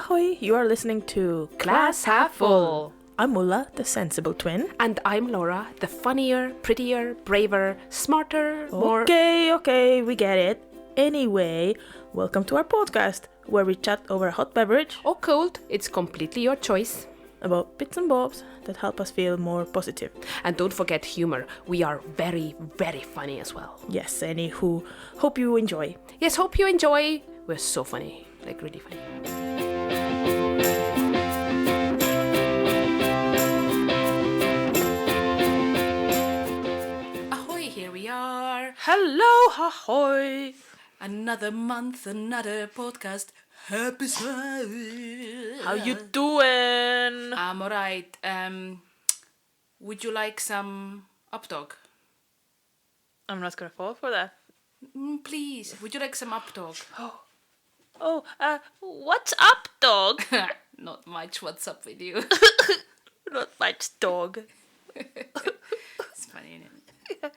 Ahoy, you are listening to Glass Half Full. I'm Mulla, the sensible twin. And I'm Laura, the funnier, prettier, braver, smarter, more... Okay, we get it. Anyway, welcome to our podcast, where we chat over a hot beverage or cold, it's completely your choice. About bits and bobs that help us feel more positive. And don't forget humor. We are very, very funny as well. Yes, anywho, hope you enjoy. Yes, hope you enjoy. We're so funny, like really funny. Ahoy, here we are. Hello, ahoy. Another month, another podcast episode. How you doing? I'm alright. Would you like some up dog? I'm not gonna fall for that. Please, would you like some up dog? What's up, dog? Not much. What's up with you? Not much, dog. It's funny, isn't it?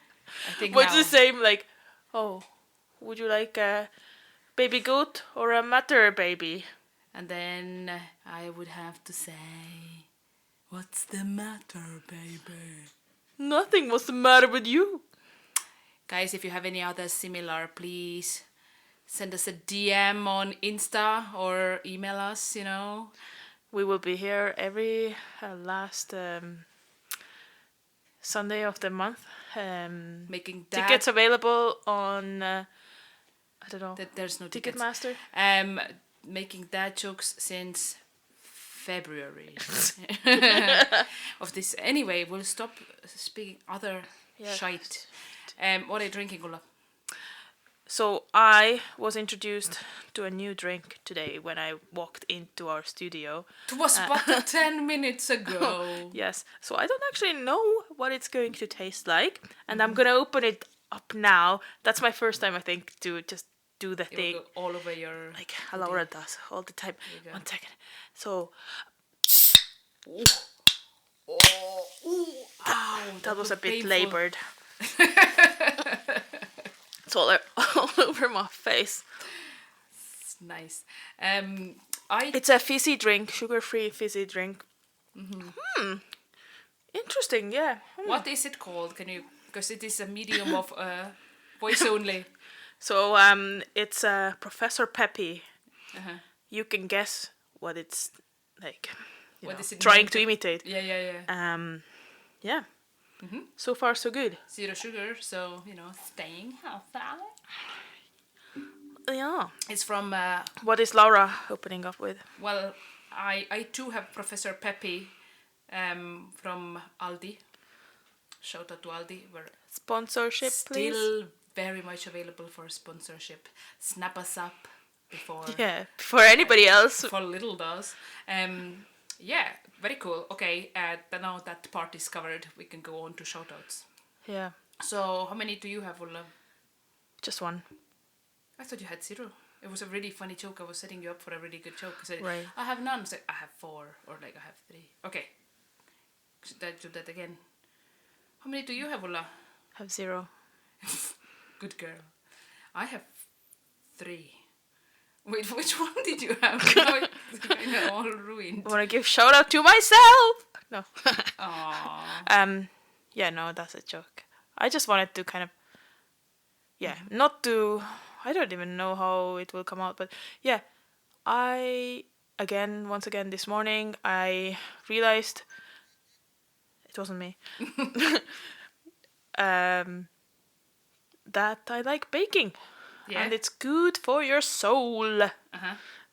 I think What's now... the same, like, would you like a baby goat or a matter baby? And then I would have to say, what's the matter, baby? Nothing. What's the matter with you? Guys, if you have any other similar, please send us a DM on Insta or email us, you know. We will be here every last Sunday of the month. Making tickets available on, I don't know. There's no tickets. Ticketmaster. Making dad jokes since February of this. Anyway, we'll stop speaking other shite. What are you drinking, Ulla? So I was introduced to a new drink today when I walked into our studio. It was but 10 minutes ago. Yes. So I don't actually know what it's going to taste like. And I'm going to open it up now. That's my first time, I think, to just do the thing. Go all over your... Like Laura does all the time. 1 second. So... that was a bit laboured. It's all over my face. It's nice. It's a fizzy drink, sugar-free fizzy drink. Interesting, yeah. What is it called? Can you? Because it is a medium of voice only. So it's Professor Peppy. You can guess what it's like. What is it? Trying to imitate. Yeah. Yeah. So far, so good. 0 sugar, so, staying healthy. Yeah. It's from... what is Laura opening up with? Well, I too have Professor Peppy from Aldi. Shout out to Aldi. We're sponsorship, please. Still very much available for sponsorship. Snap us up before... Yeah, before anybody else. For little does. Yeah, very cool. Okay, now that part is covered, we can go on to shoutouts. Yeah. So, how many do you have, Ulla? Just 1. I thought you had 0. It was a really funny joke. I was setting you up for a really good joke. I said, right. I have none. I said, I have 4. Or I have 3. Okay. Should I do that again? How many do you have, Ulla? I have 0. Good girl. I have 3. Wait, which one did you have? All ruined. I want to give shout out to myself. No. Aww. Yeah, no, that's a joke. I just wanted to kind of, not to, I don't even know how it will come out, but yeah, once again this morning, I realized it wasn't me. That I like baking. Yeah. And it's good for your soul.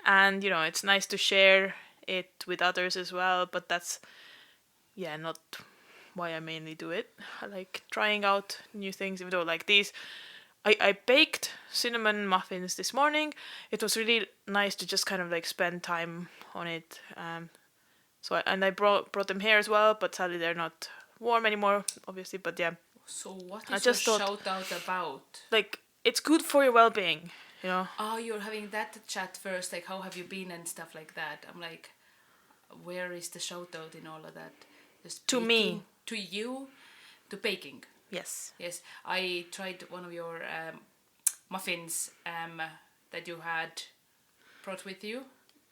And, it's nice to share it with others as well. But that's, not why I mainly do it. I like trying out new things. Even though, like these, I baked cinnamon muffins this morning. It was really nice to just kind of like spend time on it. I brought them here as well. But sadly, they're not warm anymore, obviously. But yeah. So what is your shout out about? Like... It's good for your well-being, Oh, you're having that chat first, like how have you been and stuff like that. I'm like, where is the shout out in all of that? Just to me. To you, to baking. Yes. Yes, I tried one of your muffins that you had brought with you.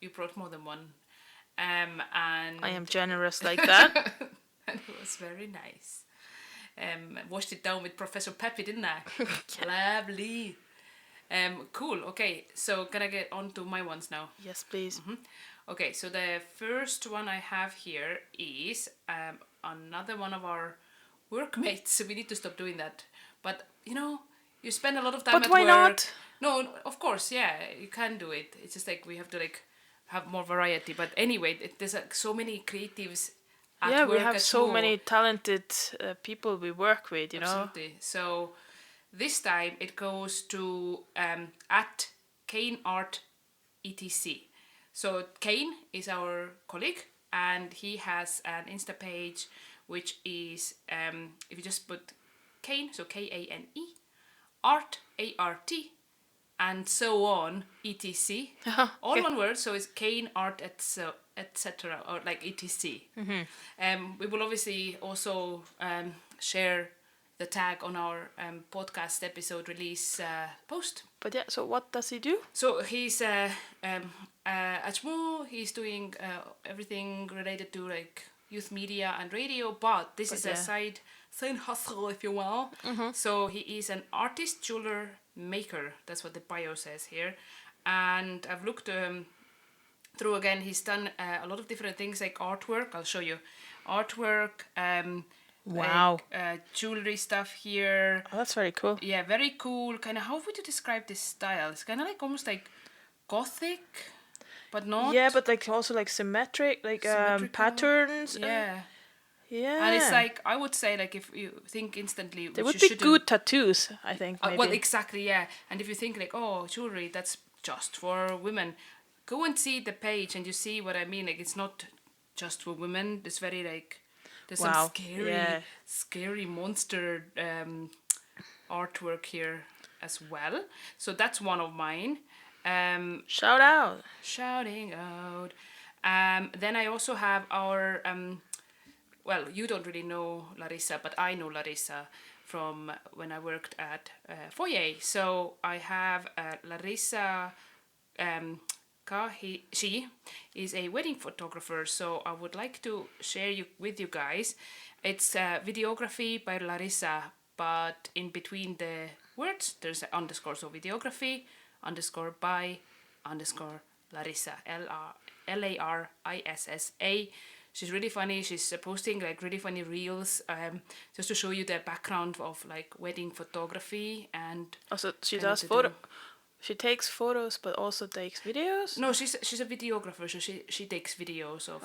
you brought more than one. And I am generous like that. and it was very nice. Washed it down with Professor Peppy, didn't I? Lovely. Cool. Okay, so can I get on to my ones now? Yes, please. Okay, so the first one I have here is another one of our workmates. We need to stop doing that. But, you spend a lot of time but at why work. Not? No, of course, yeah, you can do it. It's just like we have to have more variety. But anyway, there's so many creatives at work. Yeah, we have at so home. many talented people we work with, Absolutely. So this time it goes to at Kane Art etc. So Kane is our colleague, and he has an Insta page which is if you just put Kane, so Kane, art ART, and so on etc. All one word, so it's Kane art etc. or like etc. We will obviously also share the tag on our podcast episode release post. But yeah, so what does he do? So he's at Shmoo, he's doing everything related to like youth media and radio, but this is a side hustle, if you will. So he is an artist, jeweler, maker. That's what the bio says here. And I've looked through again. He's done a lot of different things like artwork. I'll show you artwork. Wow. Like, jewelry stuff here. Oh, that's very cool. Yeah, very cool. Kind of, how would you describe this style? It's kind of like almost like gothic, but not. Yeah, but like also like symmetric, like patterns. Yeah. Yeah. And it's like, I would say, like, if you think instantly... They would be good tattoos, I think, maybe. Well, exactly, yeah. And if you think, like, oh, jewelry, that's just for women, go and see the page and you see what I mean. Like, it's not just for women. It's very, like... There's some scary monster artwork here as well. So that's one of mine. Shout out. Shouting out. Then I also have our... well, you don't really know Larissa, but I know Larissa from when I worked at Foyer. So I have Larissa... she is a wedding photographer, so I would like to share with you guys. It's videography by Larissa, but in between the words there's an underscore, so videography _by _Larissa, LARISSA. She's really funny. She's posting like really funny reels, just to show you the background of like wedding photography. And also she does photo. She takes photos, but also takes videos? No, she's a videographer, so she takes videos of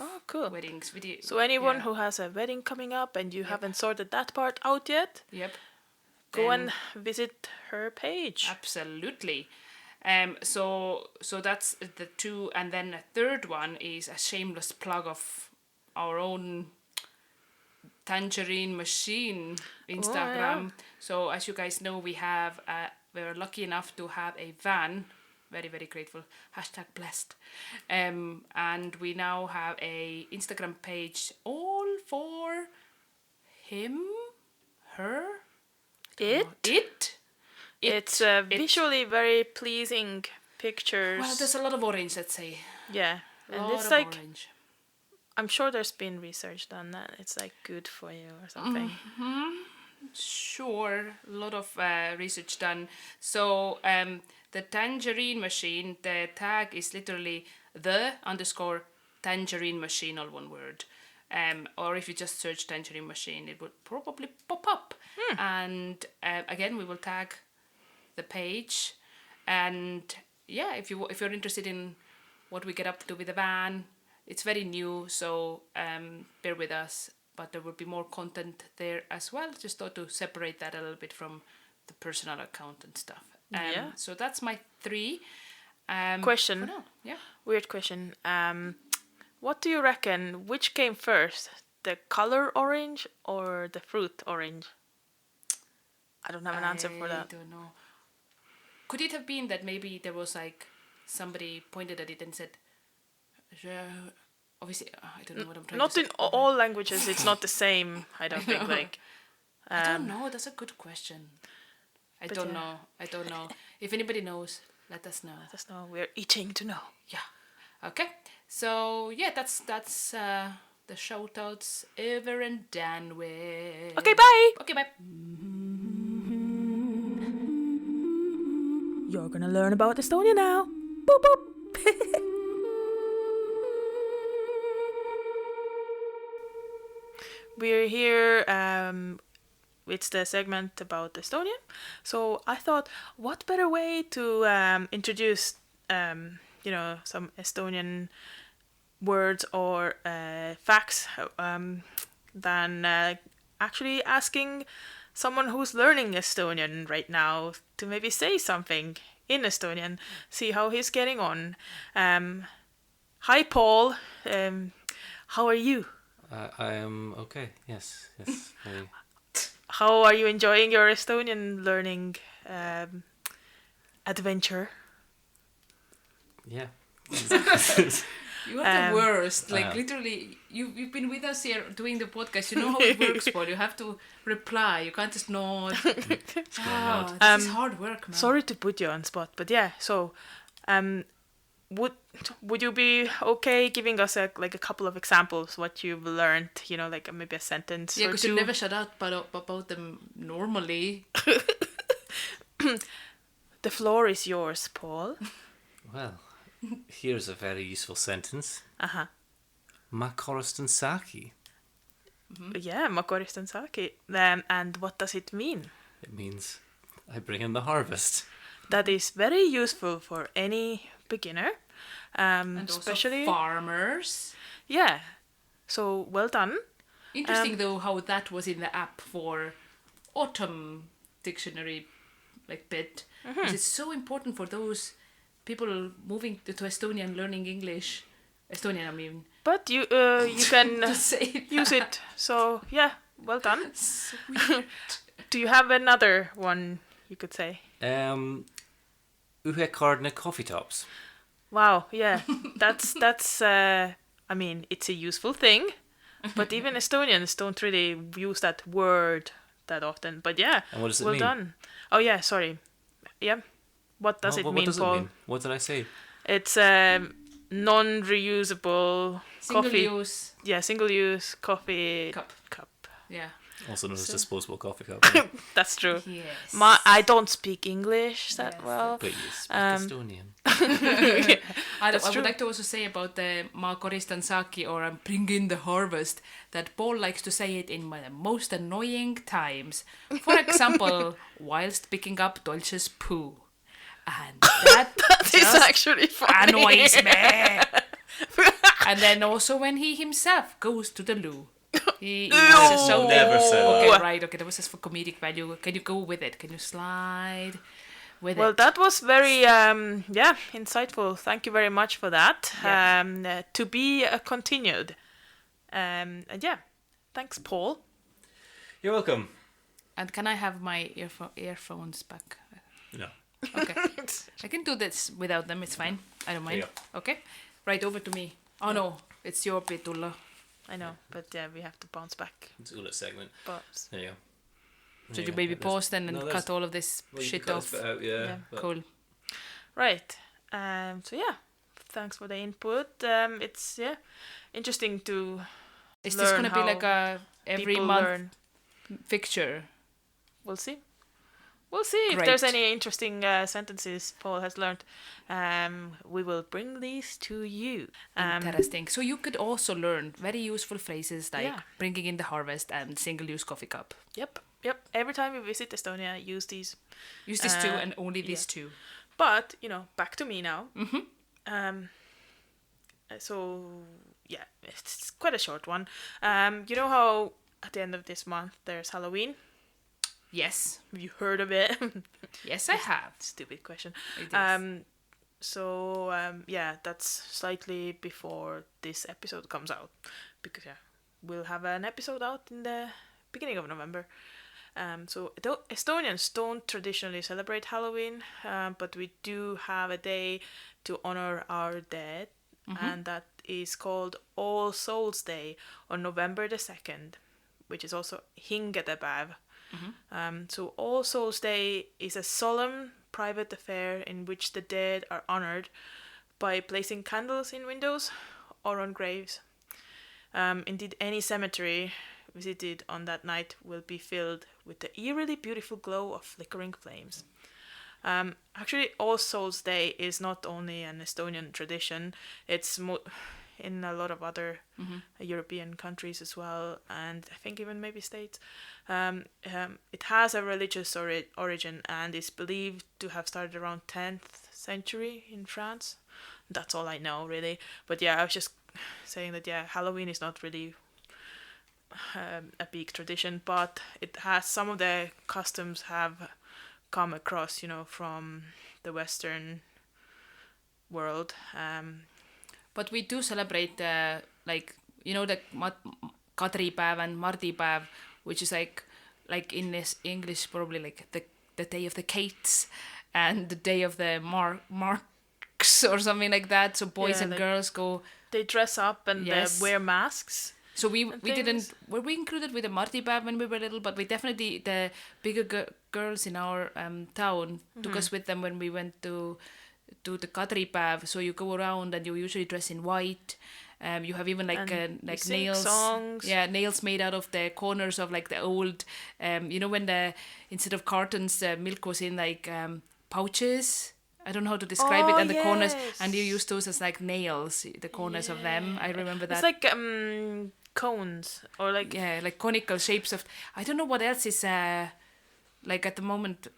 weddings. So anyone who has a wedding coming up and you haven't sorted that part out yet, go and visit her page. Absolutely. So that's the two, and then a third one is a shameless plug of our own Tangerine Machine Instagram. Oh, yeah. So as you guys know, we're lucky enough to have a van. Very, very grateful. #blessed. And we now have a Instagram page all for him, her, it. It's visually very pleasing pictures. Well, there's a lot of orange, let's say. Yeah, and it's like orange. I'm sure there's been research done that it's like good for you or something. Sure, a lot of research done. So the Tangerine Machine, the tag is literally the _Tangerine Machine, all one word. Or if you just search Tangerine Machine, it would probably pop up. And again, we will tag the page. And yeah, if you're interested in what we get up to with the van, it's very new, so bear with us. But there will be more content there as well. Just thought to separate that a little bit from the personal account and stuff. So that's my 3. Question. Yeah. Weird question. What do you reckon? Which came first? The color orange or the fruit orange? I don't have an answer for that. I don't know. Could it have been that maybe there was like somebody pointed at it and said... Obviously, I don't know what I'm trying to say. Not in all languages, it's not the same, I don't think. Like, I don't know, that's a good question. I don't know. If anybody knows, let us know. We're itching to know. Yeah. Okay, so yeah, that's the shoutouts over and done with. Okay, bye. Okay, bye. You're gonna learn about Estonia now. Boop boop. We're here. It's the segment about Estonia. So I thought, what better way to introduce, some Estonian words or facts than actually asking someone who's learning Estonian right now to maybe say something in Estonian, see how he's getting on. Hi, Paul. How are you? I am okay. Yes. How are you enjoying your Estonian learning adventure? Yeah. You are the worst. Like literally, you've been with us here doing the podcast. You know how it works, Paul. You have to reply. You can't just nod. This is hard work, man. Sorry to put you on spot, but yeah. So, would you be okay giving us a couple of examples what you've learned? Like maybe a sentence. Yeah, because you never shut up about them normally. The floor is yours, Paul. Well, here's a very useful sentence. Makoristan saki. Yeah, makoristan saki. And what does it mean? It means I bring in the harvest. That is very useful for any beginner, and especially also farmers. Yeah, so well done. Interesting though how that was in the app for autumn dictionary bit. Because it's so important for those people moving to Estonia and learning English. Estonian, I mean. But you can use it. So yeah, well done. Sweet. Do you have another one you could say? Uhekardne coffee tops. Wow, yeah, that's I mean, it's a useful thing, but even Estonians don't really use that word that often. But yeah, and what does it well mean? done. Oh yeah, sorry. Yeah, what does it mean, what does Paul? It mean? What did I say? It's non-reusable coffee. Single-use. Yeah, single-use coffee Cup. Yeah. Also known as disposable coffee cup. That's true. Yes. I don't speak English that well. But you speak Estonian. I would like to also say about the Makoristan saki, or I'm bringing the harvest, that Paul likes to say it in the most annoying times. For example, whilst picking up Dolce's poo. And that is actually funny. Annoys me. And then also when he himself goes to the loo. He says so. Never said that. Okay, right. Okay, that was just for comedic value. Can you go with it? Can you slide with it? Well, that was very insightful. Thank you very much for that. Yeah. To be continued. And yeah, thanks, Paul. You're welcome. And can I have my earphones back? No. Okay. I can do this without them. It's fine. I don't mind. Okay. Right over to me. Oh no, it's your bit, Ulla. I know, but yeah, we have to bounce back. It's Ulla's segment. But there you go. Should you maybe pause then and cut all of this shit off? Yeah. Cool. Right. So yeah, thanks for the input. It's interesting to. Is this gonna be like a every month fixture? We'll see. We'll see if there's any interesting sentences Paul has learned. We will bring these to you. Interesting. So you could also learn very useful phrases like bringing in the harvest and single-use coffee cup. Yep. Every time you visit Estonia, use these. Use these two and only these two. But, back to me now. So, yeah, it's quite a short one. You know how at the end of this month there's Halloween? Yes. Have you heard of it? Yes, I have. Stupid question. It is. So, that's slightly before this episode comes out. Because, we'll have an episode out in the beginning of November. So, Estonians don't traditionally celebrate Halloween, but we do have a day to honor our dead. And that is called All Souls Day on November the 2nd, which is also Hingedepäev. So All Souls Day is a solemn private affair in which the dead are honored by placing candles in windows or on graves. Indeed, any cemetery visited on that night will be filled with the eerily beautiful glow of flickering flames. Actually, All Souls Day is not only an Estonian tradition, it's in a lot of other European countries as well, and I think even maybe states. It has a religious origin and is believed to have started around 10th century in France. That's all I know, really. But yeah, I was just saying that, yeah, Halloween is not really a big tradition, but it has some of the customs have come across, from the Western world. But we do celebrate the Kadripäev and Mardipäev, which is like in this English probably like the day of the Kates and the day of the Marks or something like that. So boys and girls go. They dress up and they wear masks. So we were we included with the Mardipäev when we were little, but we definitely, the bigger girls in our town took us with them when we went to the Kadripäev. So you go around and you usually dress in white. You have even like nails, songs. Yeah, nails made out of the corners of like the old, when instead of cartons, the milk was in like pouches. I don't know how to describe it, and the corners, and you use those as like nails, the corners of them. I remember that. It's like cones or like like conical shapes of. I don't know what else is like at the moment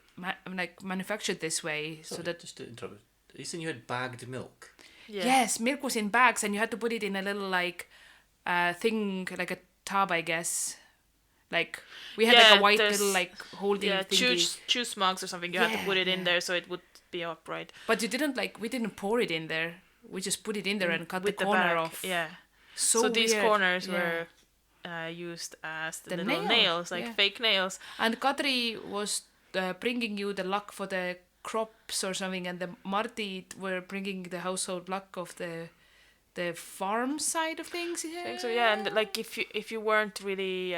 manufactured this way. Sorry, so that just to interrupt. You said you had bagged milk. Yeah. Yes, milk was in bags, and you had to put it in a little like thing, like a tub, I guess. Like we had like a white little like holding thingy. Juice mugs or something. You had to put it in there so it would be upright. But we didn't pour it in there. We just put it in there and cut the corner off. Yeah. So these corners were used as the little nails, like fake nails. And Kadri was bringing you the luck for the crops or something, and the Marti were bringing the household luck of the farm side of things. I think so, yeah. And like if you weren't really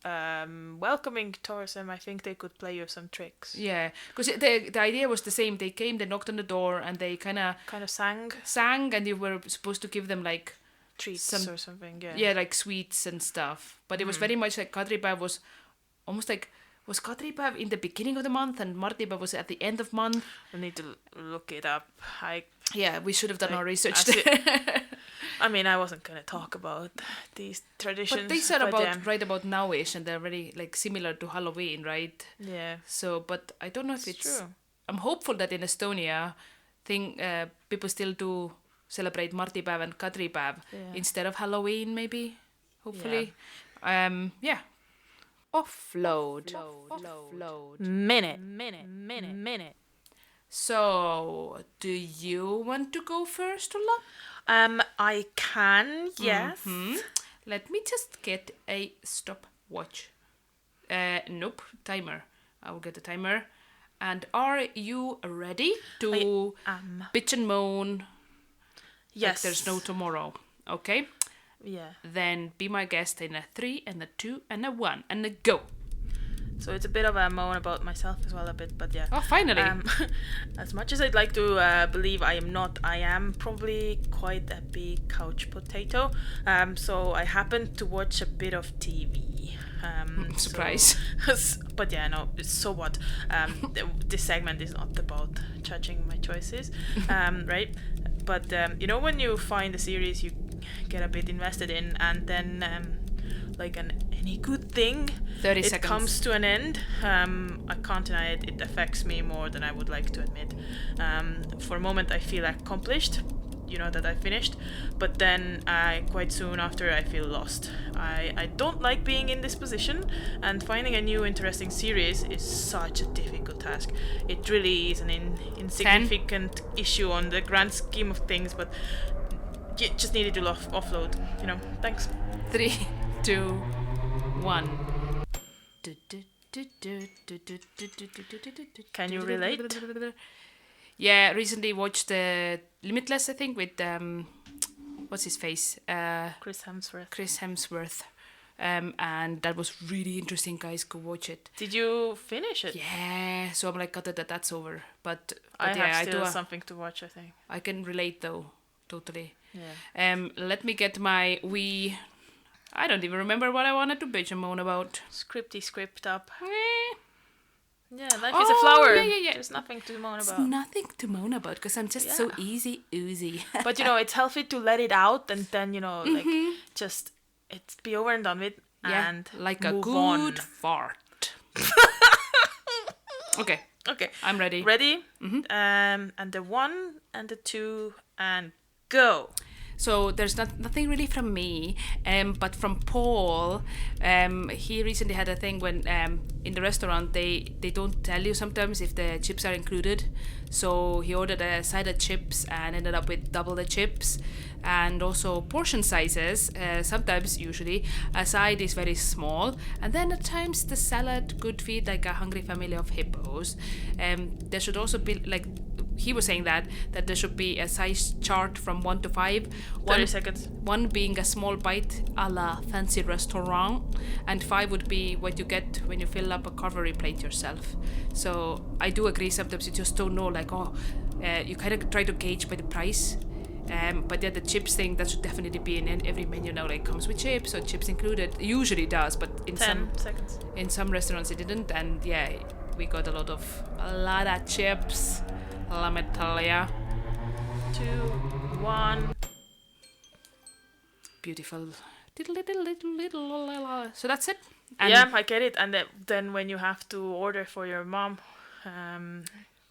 welcoming towards them, I think they could play you some tricks. Yeah, because the idea was the same. They came, they knocked on the door, and they kind of sang, and you were supposed to give them like treats or something. Yeah, like sweets and stuff. But it was very much like Kadripäev was almost like. Was Kadripäev in the beginning of the month and Mardipäev was at the end of month? We need to look it up. We should have done our research there. I mean, I wasn't going to talk about these traditions. But they said right about nowish, and they're very like similar to Halloween, right? Yeah. So, but I don't know if it's true. I'm hopeful that in Estonia, people still do celebrate Mardipäev and Kadripäev instead of Halloween, maybe. Hopefully. Yeah. Offload. Minute. So, do you want to go first, Ulla? I can, yes. Mm-hmm. Let me just get a stopwatch. Nope, timer. I will get a timer. And are you ready to bitch and moan? Yes. Like there's no tomorrow. Okay? Yeah. Then be my guest in a 3 and a 2 and a 1 and a go. So it's a bit of a moan about myself as well, but yeah. Oh, finally. As much as I'd like to believe I am not, I am probably quite a big couch potato. So I happened to watch a bit of TV. Surprise. But yeah, no, so what? This segment is not about judging my choices, right? But when you find a series you get a bit invested in, and then like any good thing, 30 seconds. Comes to an end. I can't deny it. It affects me more than I would like to admit. For a moment, I feel accomplished, that I finished, but then quite soon after, I feel lost. I don't like being in this position, and finding a new interesting series is such a difficult task. It really is an insignificant issue on the grand scheme of things, but you just needed to offload. Thanks. 3, 2, 1. Can you relate? Yeah, recently watched Limitless, I think, with what's his face? Chris Hemsworth. And that was really interesting, guys. Go watch it. Did you finish it? Yeah, so I'm like, God, that's over. But I yeah, have still something to watch, I think. I can relate though, totally. Yeah. Let me get my wee. I don't even remember what I wanted to bitch and moan about. Scripty script up. Eh. Yeah, life is a flower. Yeah. There's nothing to moan about. There's nothing to moan about because I'm just so easy oozy. But it's healthy to let it out and then like just it be over and done with and like a move good on. fart. Okay. I'm ready. Ready? Mm-hmm. And the 1 and the 2 and go. So there's nothing really from me, but from Paul. He recently had a thing when in the restaurant they don't tell you sometimes if the chips are included. So he ordered a side of chips and ended up with double the chips, and also portion sizes. Sometimes, usually, a side is very small, and then at times the salad could feed like a hungry family of hippos. There should also be like. He was saying that there should be a size chart from 1 to 5. 30 seconds. 1 being a small bite a la fancy restaurant, and 5 would be what you get when you fill up a carvery plate yourself. So I do agree, sometimes you just don't know, like, you kind of try to gauge by the price. But yeah, the chips thing, that should definitely be in every menu now, like comes with chips or chips included. It usually does, but in 10 seconds. In some restaurants it didn't, and yeah, we got a lot of chips. Let me tell ya. 2, 1. Beautiful. So that's it. And I get it. And then when you have to order for your mom,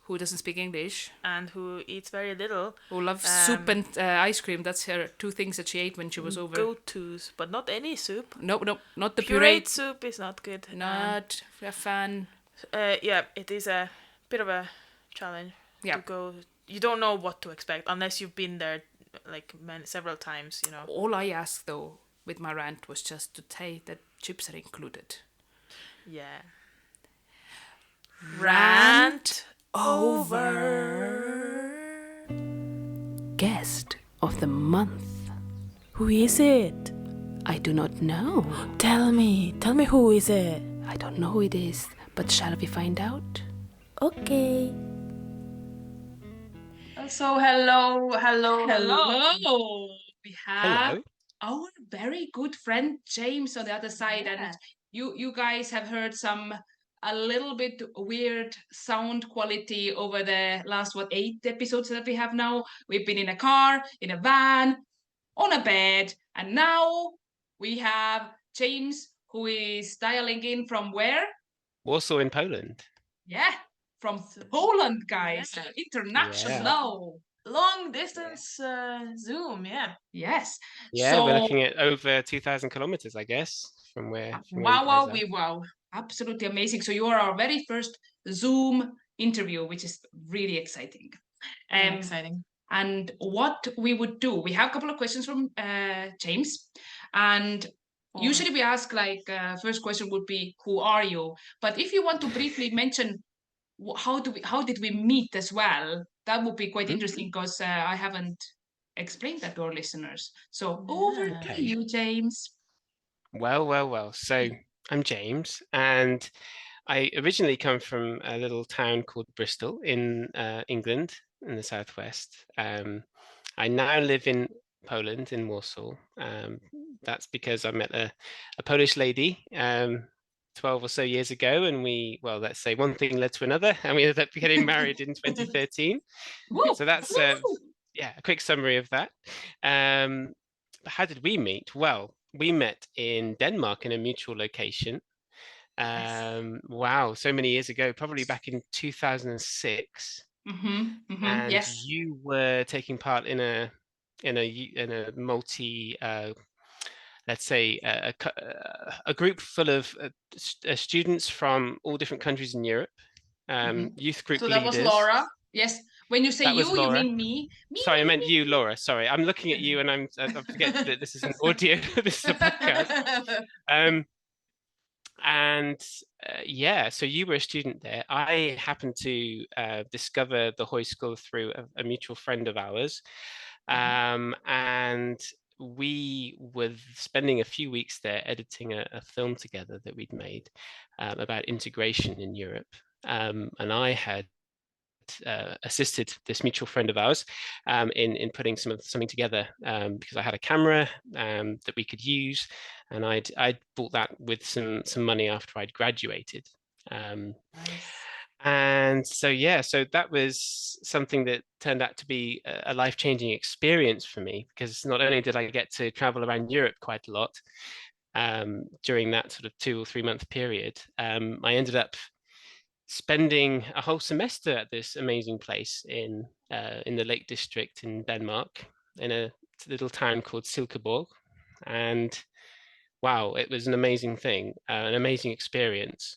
who doesn't speak English and who eats very little, who loves soup and ice cream. That's her 2 things that she ate when she was over. Go-tos, but not any soup. No, not the pureed soup is not good. Not a fan. It is a bit of a challenge. To go. You don't know what to expect unless you've been there like several times. All I asked though with my rant was just to say that chips are included. Yeah. Rant over. Guest of the month. Who is it? I do not know. Tell me who is it? I don't know who it is, but shall we find out? Okay. So hello. We have our very good friend James on the other side, and you guys have heard a little bit weird sound quality over the last 8 episodes that we have now. We've been in a car, in a van, on a bed, and now we have James, who is dialing in from where? Warsaw in Poland. Yeah. From Poland, guys. International. Long distance Zoom, Yes. Yeah, so, we're looking at over 2,000 kilometers, I guess, from where. Wow. Absolutely amazing. So you are our very first Zoom interview, which is really exciting. Exciting. And what we would do, we have a couple of questions from James. And usually we ask, first question would be, who are you? But if you want to briefly mention how did we meet as well, that would be quite interesting, because I haven't explained that to our listeners. So over to you, James. Well. So I'm James, and I originally come from a little town called Bristol in England, in the southwest. I now live in Poland, in Warsaw. That's because I met a Polish lady 12 or so years ago, and let's say one thing led to another, and we ended up getting married in 2013. So that's a quick summary of that. How did we meet? Well, we met in Denmark in a mutual location. Wow, so many years ago, probably back in 2006. And you were taking part in a multi let's say a group full of students from all different countries in Europe, youth group leaders. So that was Laura. Yes. When you say you mean me. Sorry, I meant you, Laura. Sorry, I'm looking at you, and I forget that this is an audio. This is a podcast. So you were a student there. I happened to discover the Hoy School through a mutual friend of ours, and we were spending a few weeks there editing a film together that we'd made about integration in Europe. And I had assisted this mutual friend of ours in putting something together because I had a camera that we could use, and I'd bought that with some money after I'd graduated. Nice. And so that was something that turned out to be a life-changing experience for me, because not only did I get to travel around Europe quite a lot during that sort of 2 or 3 month period, I ended up spending a whole semester at this amazing place in the Lake District in Denmark, in a little town called Silkeborg. And wow, it was an amazing thing, an amazing experience.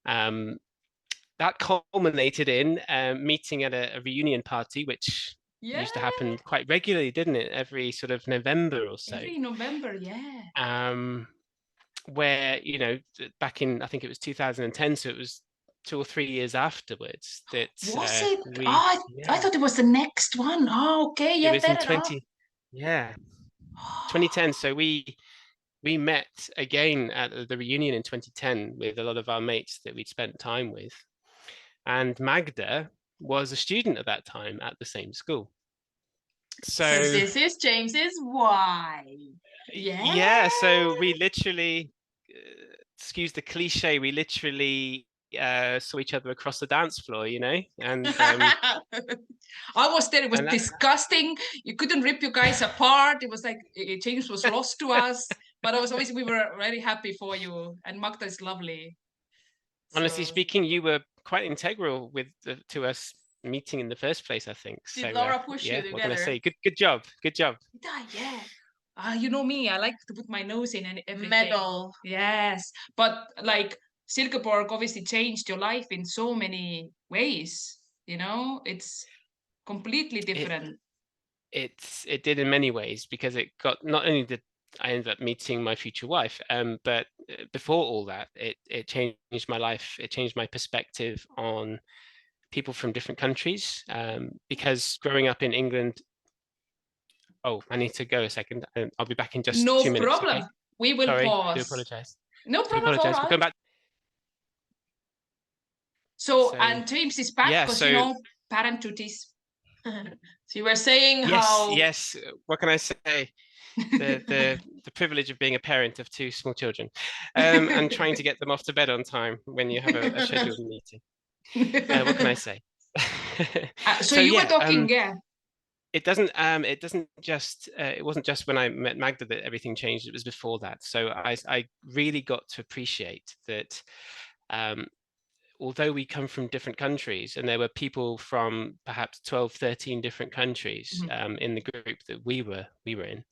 That culminated in meeting at a reunion party, which used to happen quite regularly, didn't it? Every sort of November or so. Every November, yeah. Where, back in, I think it was 2010, so it was 2 or 3 years afterwards that was it? I thought it was the next one. Oh, okay, yeah, it was fair in enough. 2010. So we met again at the reunion in 2010 with a lot of our mates that we'd spent time with, and Magda was a student at that time at the same school. So this is James's wife. Yeah, so we literally, excuse the cliche, we literally saw each other across the dance floor, and I was there. It was disgusting. You couldn't rip you guys apart. It was like James was lost to us, but we were very happy for you, and Magda is lovely. Honestly speaking, you were quite integral to us meeting in the first place, I think. Did Laura push you together? What can I say? Good job. Yeah. You know me, I like to put my nose in everything. Medal. Yes, but like Silkeborg obviously changed your life in so many ways. It's completely different. It did in many ways, because it got, not only did I ended up meeting my future wife, but before all that, it changed my life. It changed my perspective on people from different countries, because growing up in England. Oh, I need to go a second. I'll be back in just 2 minutes. No problem. Okay? We will pause. I do apologize. No problem. We'll come back. So, and James is back because parent duties. So you were saying Yes. What can I say? The privilege of being a parent of 2 small children, and trying to get them off to bed on time when you have a scheduled meeting. What can I say? So you were talking, It wasn't just when I met Magda that everything changed. It was before that. So I really got to appreciate that, although we come from different countries, and there were people from perhaps 12, 13 different countries in the group that we were in,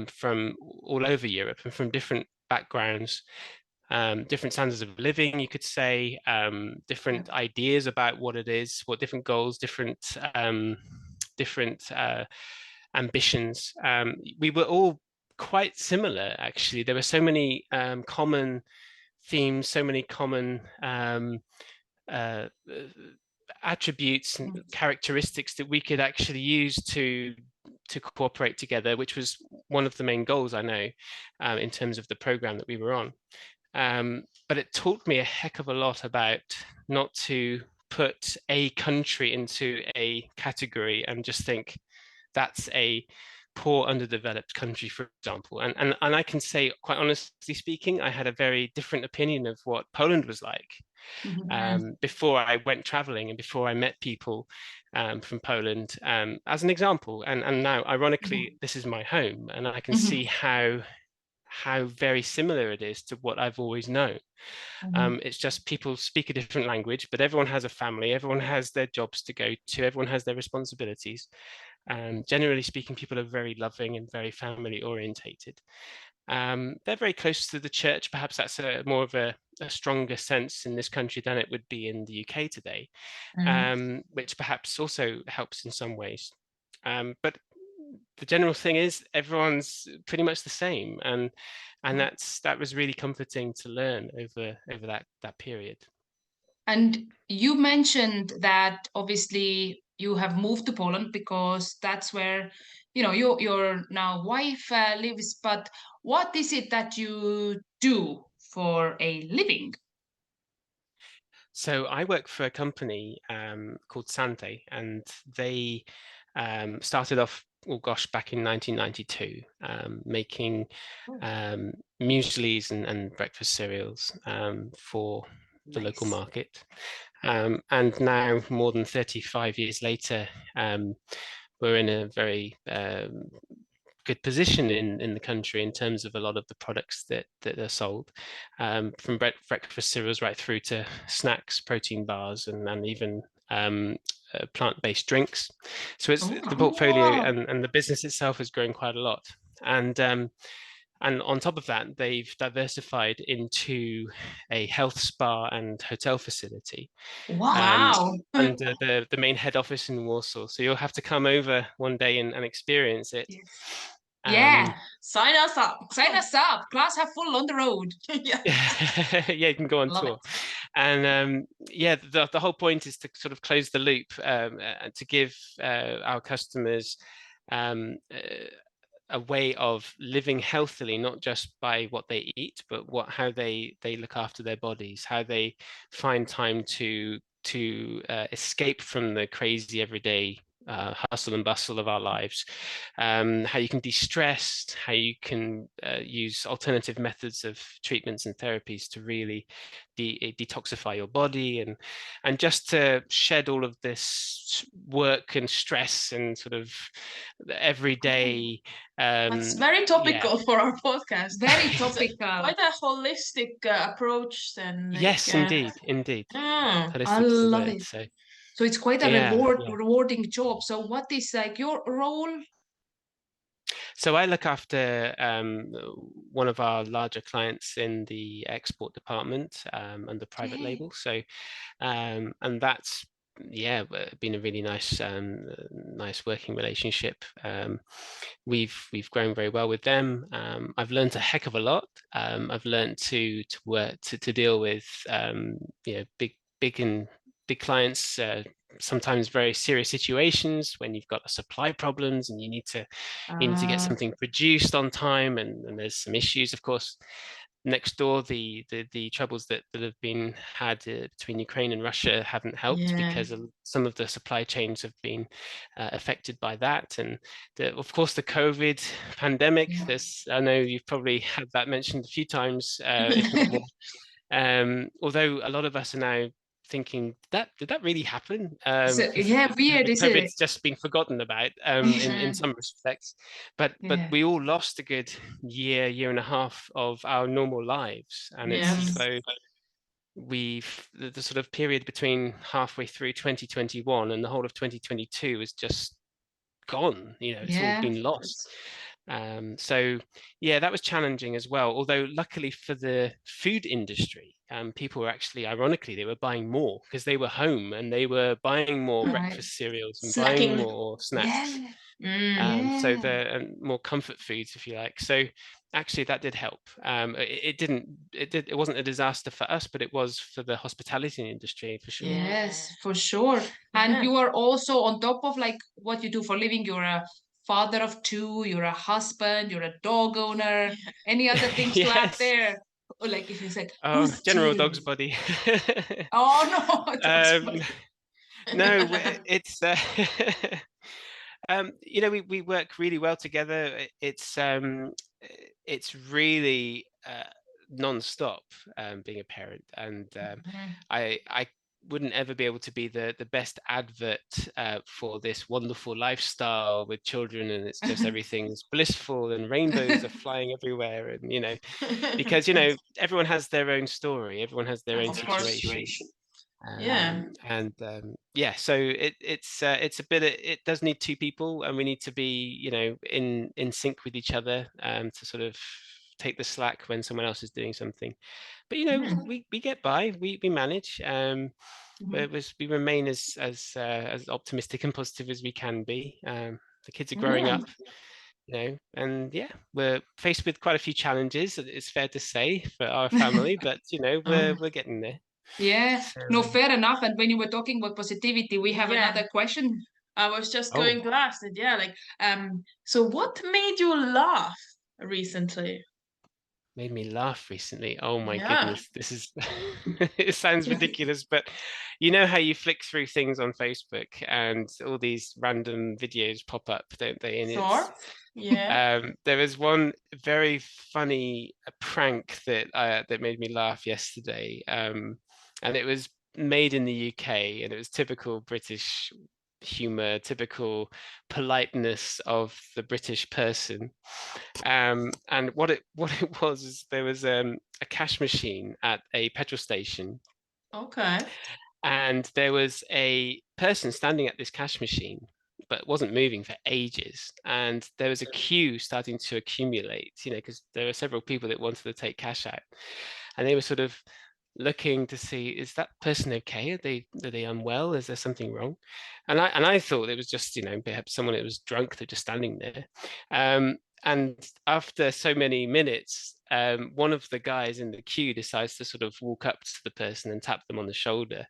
from all over Europe and from different backgrounds, different standards of living, you could say, different ideas about what it is, what different goals, different ambitions. We were all quite similar, actually. There were so many common themes, so many common attributes and characteristics that we could actually use to cooperate together, which was one of the main goals, I know, in terms of the program that we were on. But it taught me a heck of a lot about not to put a country into a category and just think that's a poor, underdeveloped country, for example. And I can say, quite honestly speaking, I had a very different opinion of what Poland was like before I went traveling and before I met people from Poland, as an example. And now, ironically, this is my home, and I can see how very similar it is to what I've always known. It's just people speak a different language, but everyone has a family, everyone has their jobs to go to, everyone has their responsibilities. Generally speaking, people are very loving and very family orientated. They're very close to the church. Perhaps that's more of a stronger sense in this country than it would be in the UK today, which perhaps also helps in some ways. But the general thing is everyone's pretty much the same, and that was really comforting to learn over that period. And you mentioned that obviously you have moved to Poland because that's where your now wife lives. But what is it that you do for a living? So I work for a company called Sante, and they started off, oh gosh, back in 1992, making mueslis and breakfast cereals for the local market. And now, more than 35 years later, we're in a very good position in the country in terms of a lot of the products that are sold, from breakfast cereals right through to snacks, protein bars, and even plant-based drinks. So it's the portfolio and the business itself has grown quite a lot. And on top of that, they've diversified into a health spa and hotel facility. Wow. And the main head office in Warsaw. So you'll have to come over one day and experience it. Yeah, sign us up. Sign us up. Klaas have full on the road. Yeah, you can go on tour. And yeah, the whole point is to sort of close the loop, to give our customers a way of living healthily, not just by what they eat, but how they look after their bodies, how they find time to escape from the crazy everyday hustle and bustle of our lives, how you can de-stress, how you can use alternative methods of treatments and therapies to really detoxify your body, and just to shed all of this work and stress and sort of everyday. That's very topical for our podcast. Very topical. Quite a holistic approach then. Yes, indeed. I love it. So it's quite a rewarding job. So what is like your role? So I look after one of our larger clients in the export department under private label. So and that's been a really nice working relationship. We've grown very well with them. I've learned a heck of a lot. I've learned to work to deal with big clients, sometimes very serious situations when you've got supply problems and you need to get something produced on time, and there's some issues, of course. Next door, the troubles that have been had between Ukraine and Russia haven't helped, because some of the supply chains have been affected by that, and of course the COVID pandemic. I know you've probably had that mentioned a few times, if not more. Although a lot of us are now thinking, did that really happen? Weird, is it? COVID's just been forgotten about in some respects, but we all lost a good year and a half of our normal lives, and it's so the sort of period between halfway through 2021 and the whole of 2022 is just gone. It's all been lost. So yeah, that was challenging as well, although luckily for the food industry, people were actually, ironically, they were buying more because they were home and they were buying more breakfast cereals and buying more snacks. So the more comfort foods, if you like. So actually that did help. It wasn't a disaster for us, but it was for the hospitality industry, for sure. Yes, for sure. And you are also, on top of like what you do for living, you're a father of two, you're a husband, you're a dog owner. Any other things to add there? Or like if you said, general dog's body. Oh no, dog's body. No, it's we work really well together. It's really non-stop, being a parent, and I wouldn't ever be able to be the best advert for this wonderful lifestyle with children, and it's just everything's blissful and rainbows are flying everywhere, and because everyone has their own story, everyone has their own situation. So it's a bit it does need two people, and we need to be in sync with each other, to sort of take the slack when someone else is doing something. But we get by, we manage. We remain as optimistic and positive as we can be. The kids are growing up, and we're faced with quite a few challenges, it's fair to say, for our family, but we're getting there. Yeah, no, fair enough. And when you were talking about positivity, we have another question. I was just going to ask it. Yeah, like, so what made you laugh recently? Made me laugh recently. Oh my goodness, this is it sounds ridiculous, but you know how you flick through things on Facebook and all these random videos pop up, don't they? And there was one very funny prank that made me laugh yesterday, and it was made in the UK, and it was typical British humor, typical politeness of the British person. And what it was is there was a cash machine at a petrol station. Okay. And there was a person standing at this cash machine, but wasn't moving for ages. And there was a queue starting to accumulate, because there were several people that wanted to take cash out. And they were sort of looking to see, is that person okay? Are they unwell? Is there something wrong? And I thought it was just, perhaps someone that was drunk, they're just standing there. And after so many minutes, one of the guys in the queue decides to sort of walk up to the person and tap them on the shoulder,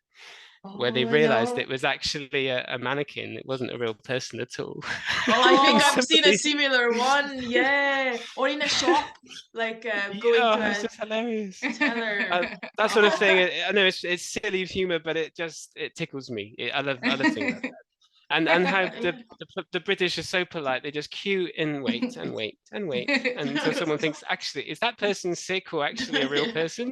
where they realized it was actually a mannequin. It wasn't a real person at all. I think I've seen a similar one, or in a shop, like going to it's just hilarious. That sort of thing. I know it's silly humor, but it tickles me. I love things like that. And how the British are so polite, they just queue and wait and wait and wait until someone thinks, actually, is that person sick or actually a real person?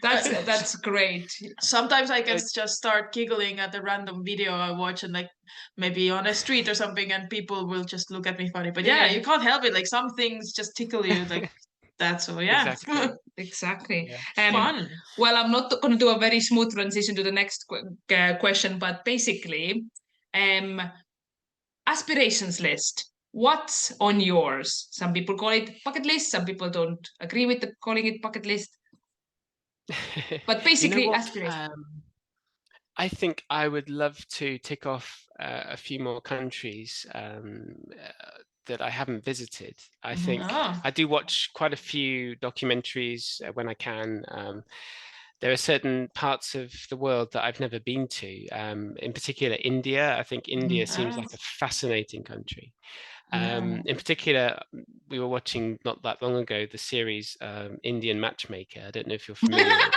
That's great. Sometimes I can just start giggling at the random video I watch, and like maybe on a street or something, and people will just look at me funny. But you can't help it. Like some things just tickle you like that. So exactly. Fun. Well, I'm not going to do a very smooth transition to the next question, but basically, aspirations list. What's on yours? Some people call it bucket list. Some people don't agree with calling it bucket list. But basically, aspirations. I think I would love to tick off a few more countries that I haven't visited. I think I do watch quite a few documentaries when I can. There are certain parts of the world that I've never been to, in particular India. I think India seems like a fascinating country. In particular, we were watching not that long ago the series Indian Matchmaker. I don't know if you're familiar with it.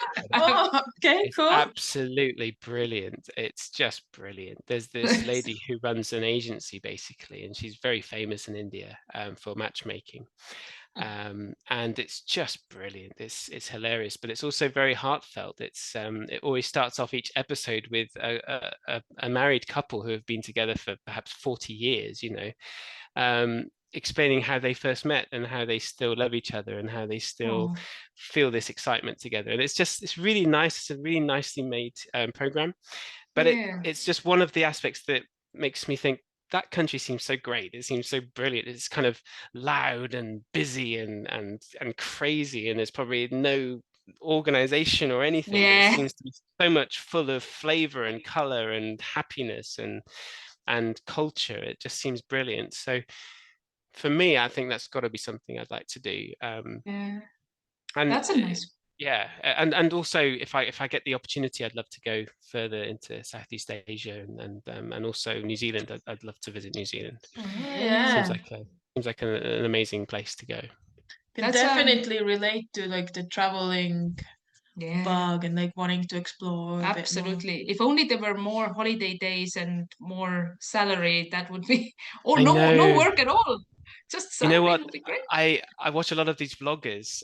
It's cool. Absolutely brilliant. It's just brilliant. There's this lady who runs an agency basically, and she's very famous in India for matchmaking. And it's just brilliant. It's hilarious, but it's also very heartfelt. It always starts off each episode with a married couple who have been together for perhaps 40 years, explaining how they first met and how they still love each other and how they still feel this excitement together. And it's really nice. It's a really nicely made program, but it's just one of the aspects that makes me think that country seems so great. It seems so brilliant. It's kind of loud and busy and crazy, and there's probably no organization or anything. But it seems to be so much full of flavor and color and happiness and culture. It just seems brilliant. So for me, I think that's got to be something I'd like to do. And that's a nice. Yeah, and also if I get the opportunity, I'd love to go further into Southeast Asia and also New Zealand. I'd love to visit New Zealand. Seems like an amazing place to go. Can definitely relate to like the traveling bug and like wanting to explore. Absolutely. If only there were more holiday days and more salary, that would be no work at all. Just salary would be great. I watch a lot of these vloggers.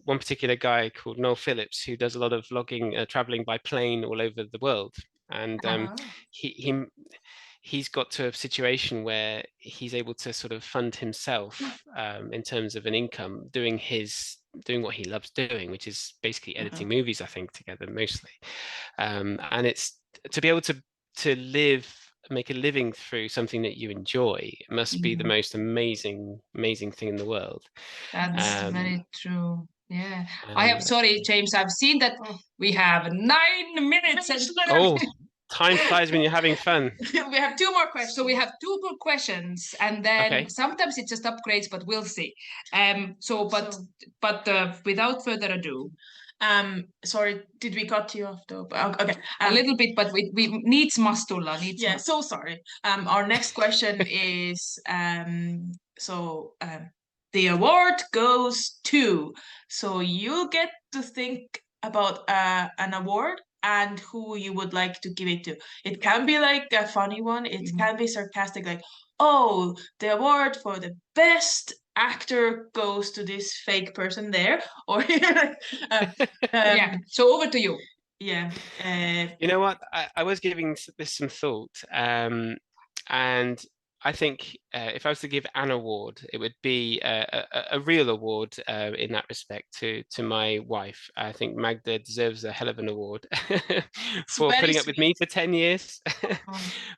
One particular guy called Noel Phillips who does a lot of vlogging, traveling by plane all over the world, and he's got to a situation where he's able to sort of fund himself in terms of an income doing what he loves doing, which is basically editing movies, I think, together mostly. And it's to be able to make a living through something that you enjoy. It must be the most amazing thing in the world. That's very true. Yeah. Sorry, James, I've seen that we have 9 minutes. Time flies when you're having fun. We have 2 more questions. So we have 2 more questions, and then sometimes it just upgrades, but we'll see. But without further ado, sorry, did we cut you off though? Okay, a little bit, but we needs must tulla. So sorry. Our next question is the award goes to. So you get to think about an award and who you would like to give it to. It can be like a funny one. It can be sarcastic, like, oh, the award for the best actor goes to this fake person there. Or So over to you. Yeah. You know what? I was giving this some thought, and I think if I was to give an award, it would be a real award in that respect to my wife. I think Magda deserves a hell of an award for putting up with me for 10 years,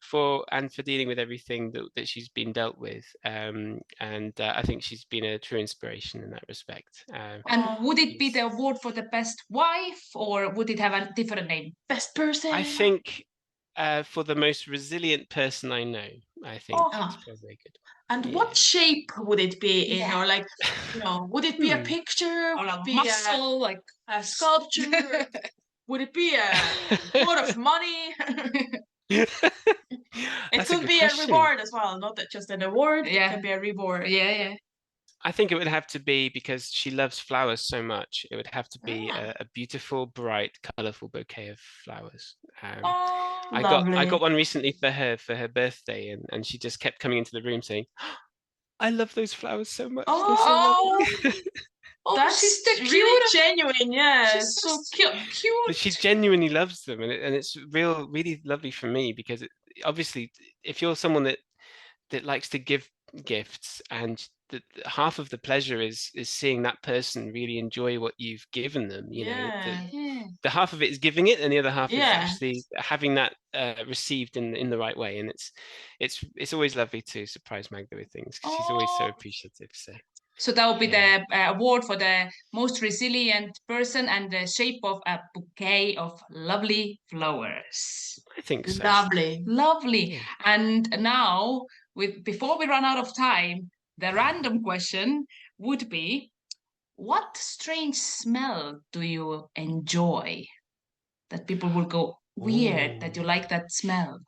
for dealing with everything that she's been dealt with. And I think she's been a true inspiration in that respect. And would it be the award for the best wife, or would it have a different name? Best person? I think for the most resilient person I know, I think it's probably good. And what shape would it be in, or like, would it be a picture? Would it be muscle, like a sculpture? Would it be a lot of money? It could be a reward as well, not just an award. It can be a reward. Yeah. I think it would have to be, because she loves flowers so much, it would have to be a beautiful, bright, colourful bouquet of flowers. I got one recently for her birthday, and she just kept coming into the room saying, I love those flowers so much. That's really genuine. Yeah, she's so cute. But she genuinely loves them, and it's really lovely for me, because obviously, if you're someone that likes to give gifts, and half of the pleasure is seeing that person really enjoy what you've given them. The half of it is giving it, and the other half is actually having that received in the right way. And it's always lovely to surprise Magda with things. She's always so appreciative. So that will be the award for the most resilient person, and the shape of a bouquet of lovely flowers. I think so. Lovely. Yeah. And now, before we run out of time, the random question would be, what strange smell do you enjoy? That people will go, weird, that you like that smell.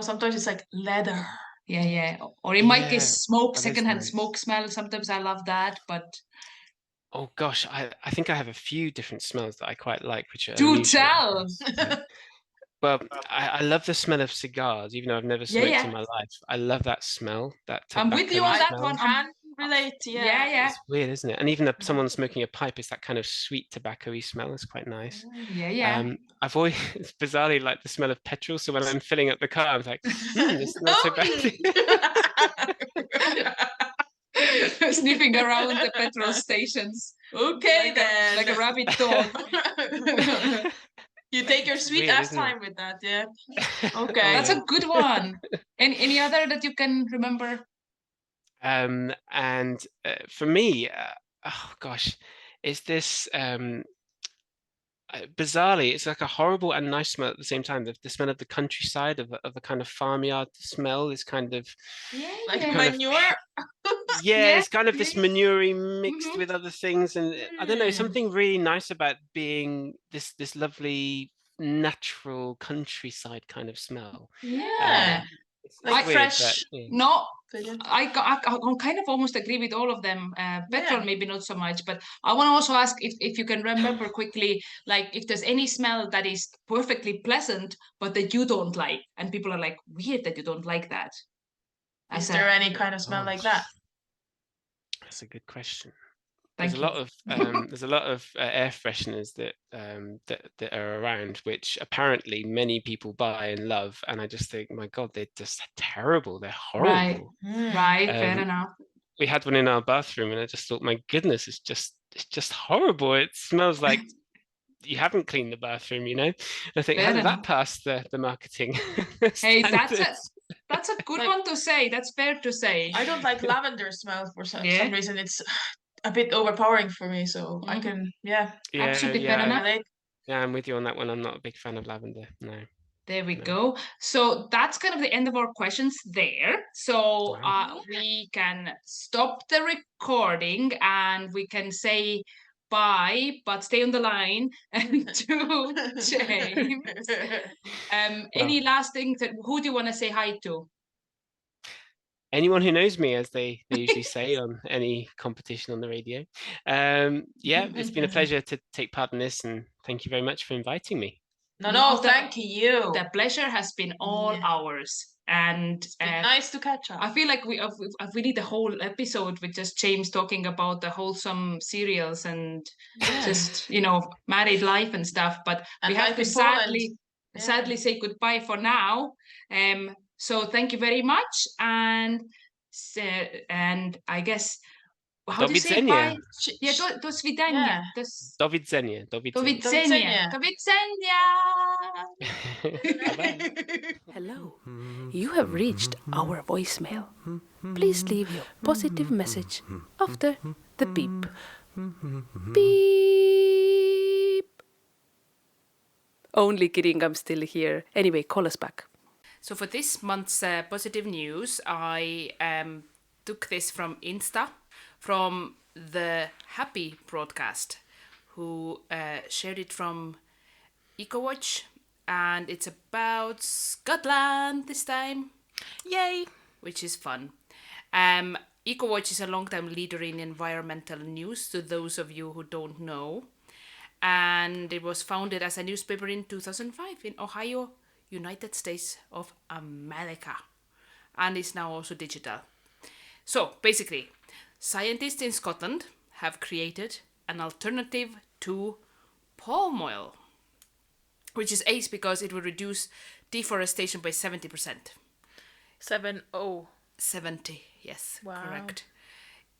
Sometimes it's like leather. Yeah. Or in my case, smoke, secondhand smoke smell. Sometimes I love that, but... Oh gosh, I think I have a few different smells that I quite like, which are Do tell! Well, I love the smell of cigars, even though I've never smoked in my life. I love that smell. I'm with you on that one. Can relate. Yeah. It's weird, isn't it? And even if someone's smoking a pipe, it's that kind of sweet tobacco-y smell. It's quite nice. Yeah. I've always bizarrely liked the smell of petrol. So when I'm filling up the car, I'm like, this smells so bad. Sniffing around the petrol stations. Okay, then. Like a rabid dog. You take your sweet ass time with that, yeah. Okay. That's a good one. Any other that you can remember? And for me, oh gosh, is this bizarrely, it's like a horrible and nice smell at the same time. The smell of the countryside, of a kind of farmyard smell, is kind of like manure. It's kind of this manure mixed with other things, and I don't know, something really nice about being this lovely natural countryside kind of smell. Like weird, fresh. No, I kind of almost agree with all of them. Petrol maybe not so much, but I want to also ask if you can remember quickly, like if there's any smell that is perfectly pleasant but that you don't like, and people are like, weird that you don't like that. Is there any kind of smell like that? That's a good question. There's a lot of air fresheners that are around, which apparently many people buy and love, and I just think, my God, they're just terrible. They're horrible. Right. Fair enough. We had one in our bathroom, and I just thought, my goodness, it's just horrible. It smells like you haven't cleaned the bathroom, And I think, how did that pass the marketing? Hey, that's a good one to say. That's fair to say. I don't like lavender smell for some reason. It's a bit overpowering for me, so I can absolutely fair enough. Yeah, I'm with you on that one. I'm not a big fan of lavender. No. There we go. So that's kind of the end of our questions there. So we can stop the recording and we can say bye, but stay on the line to James. Any last things? Who do you want to say hi to? Anyone who knows me, as they usually say on any competition on the radio. Yeah, it's been a pleasure to take part in this, and thank you very much for inviting me. No, thank you. The pleasure has been all ours. And it's been nice to catch up. I feel like we need the whole episode with just James talking about the wholesome cereals and just, married life and stuff. But we have to sadly say goodbye for now. So thank you very much. And I guess, how do you say bye? Do svidania. Do widzenia. Do widzenia. Hello. You have reached our voicemail. Please leave your positive message after the beep. Beep. Only kidding, I'm still here. Anyway, call us back. So for this month's positive news, I took this from Insta, from the Happy broadcast, who shared it from EcoWatch, and it's about Scotland this time. Yay! Which is fun. EcoWatch is a long-time leader in environmental news, to those of you who don't know. And it was founded as a newspaper in 2005 in Ohio, United States of America. And is now also digital. So, basically, scientists in Scotland have created an alternative to palm oil, which is ace because it will reduce deforestation by 70%. 70, yes, wow. Correct.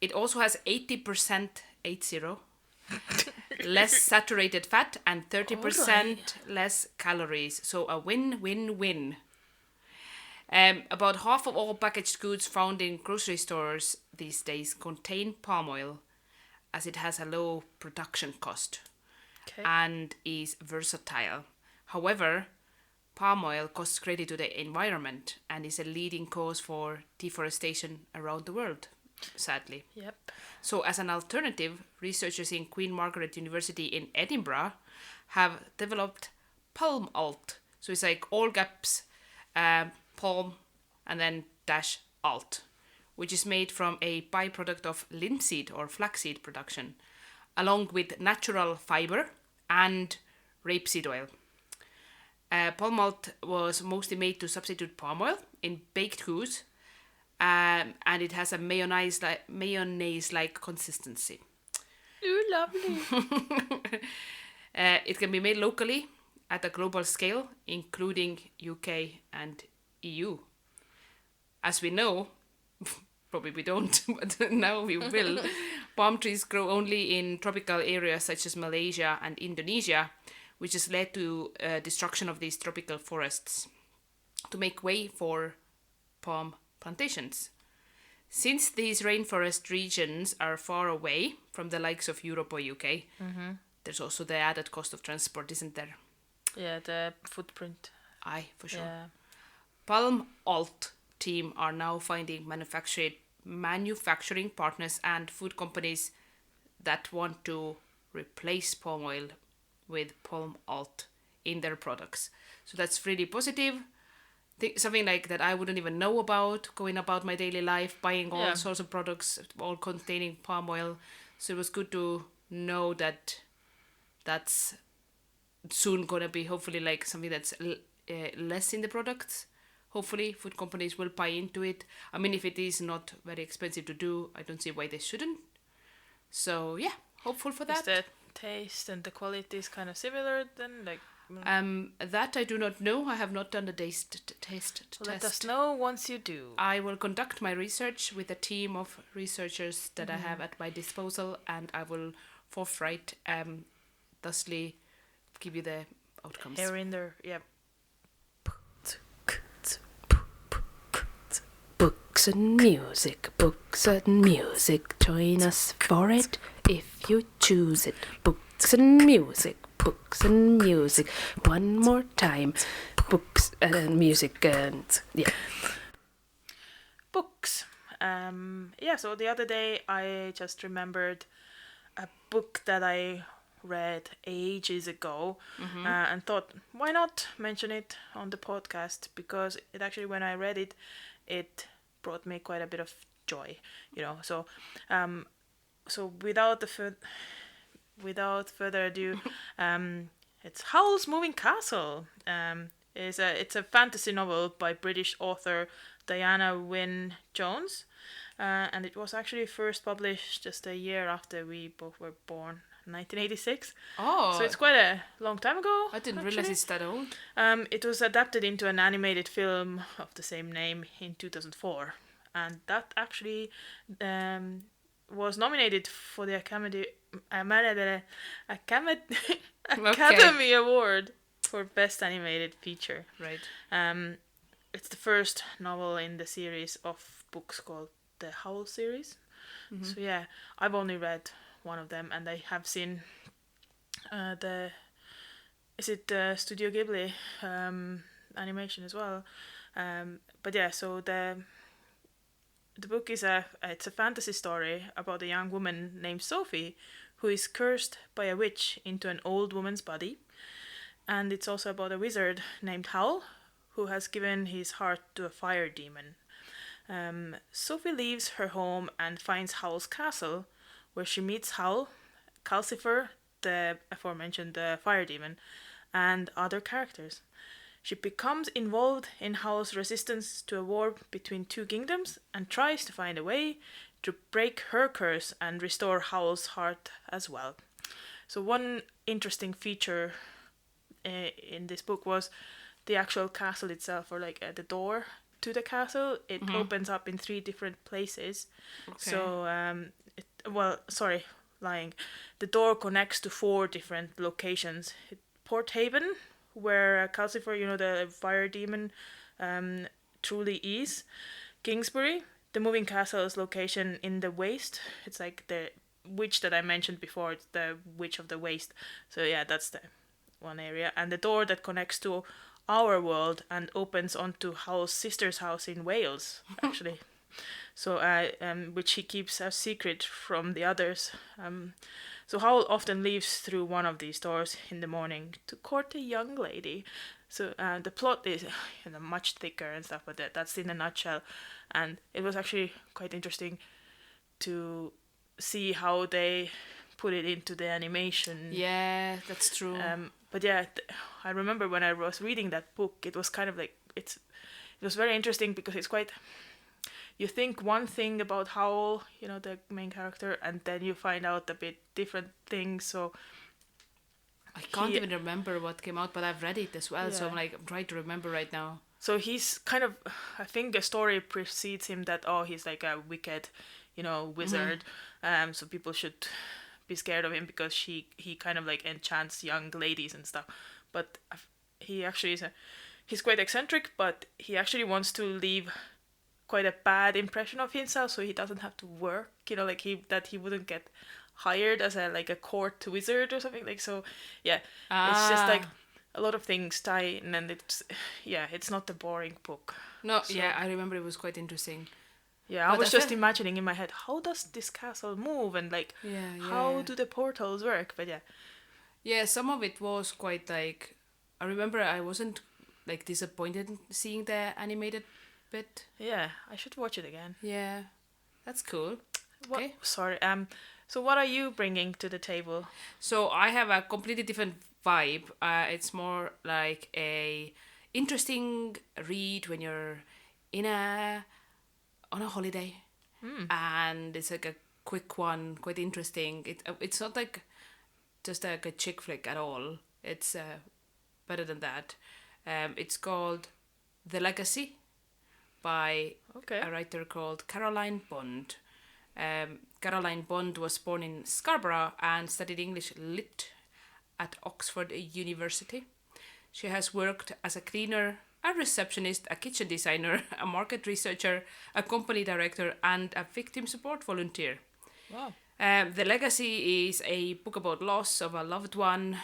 It also has 80%, 80, less saturated fat and 30% less calories. So a win-win-win. About half of all packaged goods found in grocery stores these days contain palm oil, as it has a low production cost and is versatile. However, palm oil causes greatly to the environment and is a leading cause for deforestation around the world, sadly. Yep. So as an alternative, researchers in Queen Margaret University in Edinburgh have developed palm alt. So it's like all caps, palm, and then dash alt, which is made from a byproduct of linseed or flaxseed production, along with natural fiber and rapeseed oil. Palm malt was mostly made to substitute palm oil in baked goods, and it has a mayonnaise-like consistency. Ooh, lovely. It can be made locally at a global scale, including UK and EU. As we know, probably we don't, but now we will, palm trees grow only in tropical areas such as Malaysia and Indonesia, which has led to destruction of these tropical forests to make way for palm plantations. Since these rainforest regions are far away from the likes of Europe or UK, there's also the added cost of transport, isn't there? Yeah, the footprint. Aye, for sure. Yeah. Palm Alt team are now finding manufacturing partners and food companies that want to replace palm oil with palm alt in their products. So that's really positive. Something like that I wouldn't even know about, going about my daily life, buying all sorts of products, all containing palm oil. So it was good to know that that's soon going to be hopefully like something that's less in the products. Hopefully food companies will buy into it. I mean, if it is not very expensive to do, I don't see why they shouldn't. So yeah, hopeful for that. Is the taste and the quality is kind of similar then? Like that I do not know. I have not done the taste test. Let us know once you do. I will conduct my research with a team of researchers that I have at my disposal, and I will forthright, thusly give you the outcomes. Here in there, yeah. Books and music, join us for it if you choose it. Books and music, one more time. books and music and yeah. Books. So the other day I just remembered a book that I read ages ago and thought, why not mention it on the podcast? Because it actually, when I read it, it brought me quite a bit of joy, So, without further ado, it's Howl's Moving Castle. It's a fantasy novel by British author Diana Wynne Jones, and it was actually first published just a year after we both were born, 1986. Oh, so it's quite a long time ago. I didn't realize it's that old. It was adapted into an animated film of the same name in 2004, and that actually was nominated for the Academy Award for Best Animated Feature. Right. It's the first novel in the series of books called the Howl series. So yeah, I've only read one of them, and I have seen Studio Ghibli animation as well. But yeah, so the book is it's a fantasy story about a young woman named Sophie who is cursed by a witch into an old woman's body, and it's also about a wizard named Howl who has given his heart to a fire demon. Sophie leaves her home and finds Howl's castle, where she meets Howl, Calcifer, the aforementioned fire demon, and other characters. She becomes involved in Howl's resistance to a war between two kingdoms and tries to find a way to break her curse and restore Howl's heart as well. So one interesting feature in this book was the actual castle itself, or like the door to the castle. It opens up in 3 different places. Okay. So, the door connects to 4 different locations. Port Haven, where Calcifer, the fire demon, truly is. Kingsbury, the moving castle's location in the Waste. It's like the witch that I mentioned before. It's the Witch of the Waste. So yeah, that's the one area. And the door that connects to our world and opens onto Howl's sister's house in Wales, actually. So, which he keeps a secret from the others. So Howl often leaves through one of these doors in the morning to court a young lady. So the plot is much thicker and stuff, but that's in a nutshell. And it was actually quite interesting to see how they put it into the animation. Yeah, that's true. But yeah, I remember when I was reading that book, it was kind of like, it was very interesting because it's quite, you think one thing about Howl, the main character, and then you find out a bit different things. So I can't even remember what came out, but I've read it as well. Yeah. So I'm trying to remember right now. So he's kind of, I think the story precedes him that, he's like a wicked, wizard. So people should be scared of him because he kind of like enchants young ladies and stuff. But he actually he's quite eccentric, but he actually wants to leave quite a bad impression of himself, so he doesn't have to work, that he wouldn't get hired as a court wizard or something, so yeah. It's just like a lot of things tie in, and it's not a boring book. No, so, yeah, I remember it was quite interesting. Yeah, I was just imagining in my head, how does this castle move, and how do the portals work? But yeah, some of it was quite I remember I wasn't disappointed seeing the animated bit. Yeah, I should watch it again. Yeah, that's cool. Okay. Sorry. So what are you bringing to the table? So I have a completely different vibe. It's more like a interesting read when you're on a holiday, and it's like a quick one, quite interesting. It's not like just like a chick flick at all. It's better than that. It's called The Legacy by a writer called Caroline Bond. Caroline Bond was born in Scarborough and studied English Lit at Oxford University. She has worked as a cleaner, a receptionist, a kitchen designer, a market researcher, a company director, and a victim support volunteer. Wow. The legacy is a book about loss of a loved one.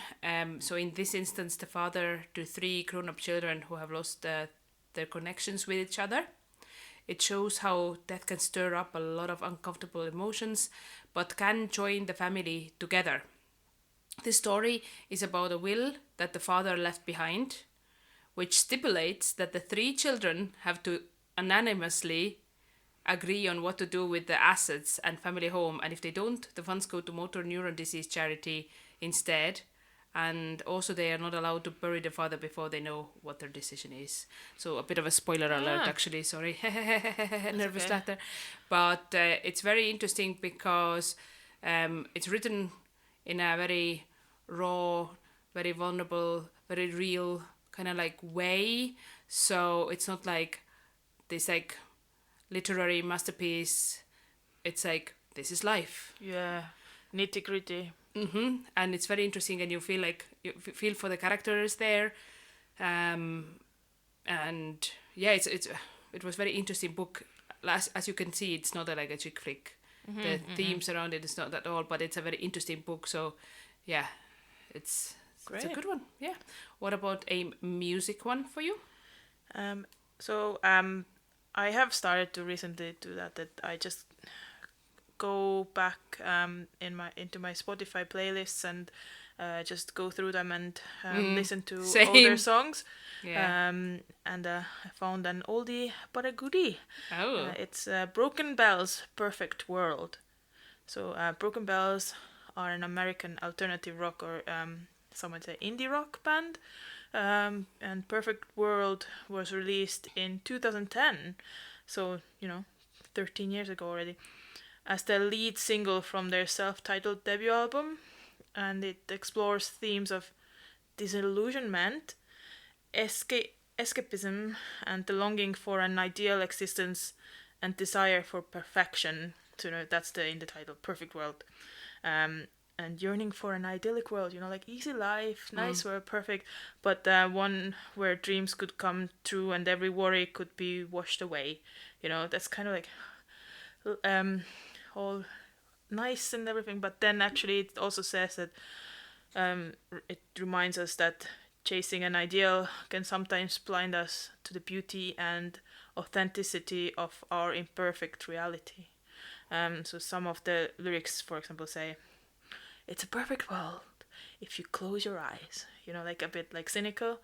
So in this instance, the father to 3 grown-up children who have lost their connections with each other. It shows how death can stir up a lot of uncomfortable emotions, but can join the family together. This story is about a will that the father left behind, which stipulates that the 3 children have to unanimously agree on what to do with the assets and family home, and if they don't, the funds go to motor neuron disease charity instead. And also they are not allowed to bury the father before they know what their decision is. So a bit of a spoiler alert, actually, sorry. Nervous laughter. But it's very interesting because it's written in a very raw, very vulnerable, very real kind of like way. So it's not like this like literary masterpiece. It's like, this is life. Yeah, nitty gritty. And it's very interesting, and you feel like you feel for the characters there, and yeah, it was very interesting book. As you can see, it's not like a chick flick. The themes around it is not at all, but it's a very interesting book. So yeah, it's a good one. Yeah. What about a music one for you? I have started to recently do that I just go back into my Spotify playlists and just go through them and listen to older songs. Yeah. And I found an oldie but a goodie. Oh. It's Broken Bells, Perfect World. So Broken Bells are an American alternative rock, or some would say indie rock band. And Perfect World was released in 2010. So, 13 years ago already, as the lead single from their self-titled debut album, and it explores themes of disillusionment, escapism, and the longing for an ideal existence and desire for perfection. So that's in the title, Perfect World. And yearning for an idyllic world, like easy life, nice world, perfect, but one where dreams could come true and every worry could be washed away. That's kind of like all nice and everything, but then actually it also says that it reminds us that chasing an ideal can sometimes blind us to the beauty and authenticity of our imperfect reality. So some of the lyrics, for example, say, "It's a perfect world if you close your eyes." Like a bit like cynical.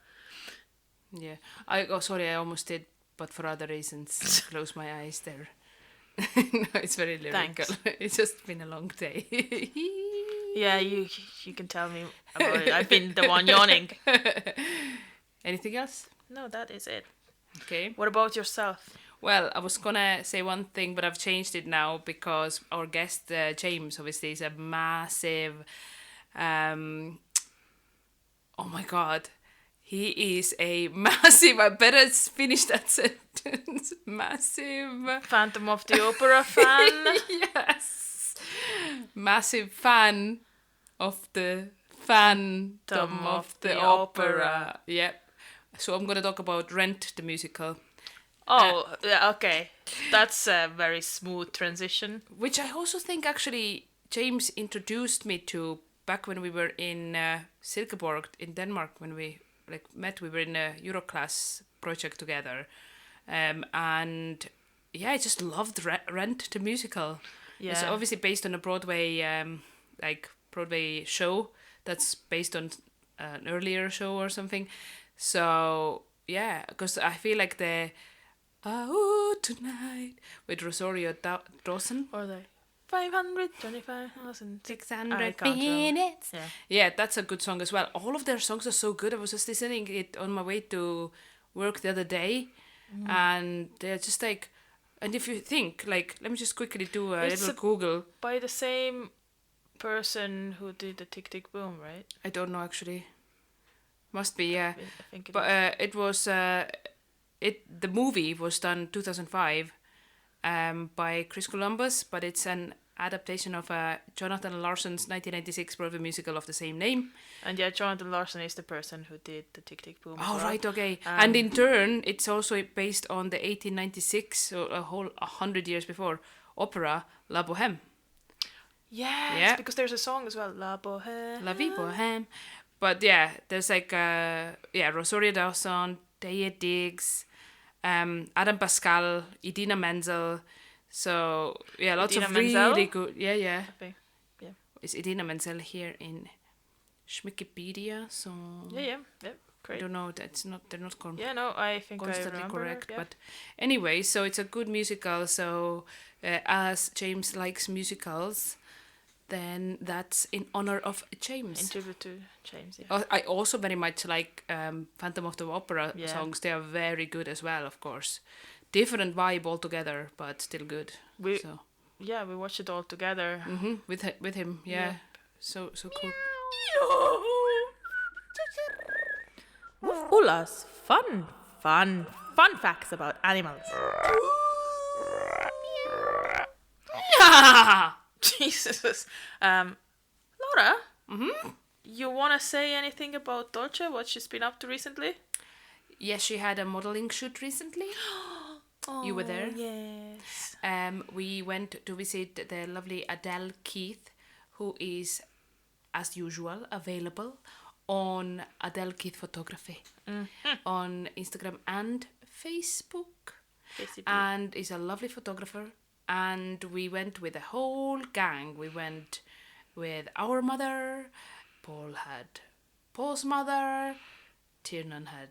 Yeah. I almost did, but for other reasons. Close my eyes there. No, it's very lyrical. Thanks. It's just been a long day. Yeah, you can tell me about it. I've been the one yawning. Anything else? No, that is it. Okay. What about yourself? Well, I was gonna say one thing, but I've changed it now because our guest, James, obviously is a massive... oh my God. He is a massive... I better finish that sentence. Massive... Phantom of the Opera fan? Yes. Massive fan of the Phantom of the Opera. Yep. So I'm going to talk about Rent, the musical. Oh, yeah, okay. That's a very smooth transition. Which I also think actually James introduced me to back when we were in Silkeborg in Denmark, when we met. We were in a Euroclass project together. And yeah, I just loved Rent, the musical. Yeah. It's obviously based on a Broadway Broadway show that's based on an earlier show or something. So yeah, because I feel like the tonight with Rosario Dawson, or the 525,600 minutes. Yeah, that's a good song as well. All of their songs are so good. I was just listening it on my way to work the other day, and they're just like. And if you think, let me just quickly do a little Google. By the same person who did the Tick Tick Boom, right? I don't know actually. Must be, yeah. I think it was. The movie was done 2005 by Chris Columbus, but it's an adaptation of Jonathan Larson's 1996 Broadway musical of the same name. And yeah, Jonathan Larson is the person who did the Tick Tick Boom. Oh, right, okay. And in turn, it's also based on the 1896, so a whole 100 years before, opera La Bohème. Yes, because there's a song as well, La Bohème. La Vie Bohème. But yeah, there's like Rosario Dawson, Taye Diggs, Adam Pascal, Idina Menzel. So yeah, lots Idina of Menzel? really good. Yeah. Okay. Yeah. Is Idina Menzel here in Schmikipedia? So Yeah. Great. I don't know. They're not Yeah, no, I think I constantly remember. correct. Yeah. But anyway, so it's a good musical. So as James likes musicals, then that's in honor of James. In tribute to James. Yeah. Oh, I also very much like Phantom of the Opera songs. They are very good as well, of course. Different vibe altogether, but still good. We watched it all together. With him, yeah. Yep. So cool. Ula's fun facts about animals. Jesus. Laura? You want to say anything about Dolce, what she's been up to recently? Yes, she had a modeling shoot recently. You were there? Yes. We went to visit the lovely Adele Keith, who is, as usual, available on Adele Keith Photography on Instagram and Facebook. And is a lovely photographer. And we went with a whole gang. We went with our mother. Paul had Paul's mother. Tiernan had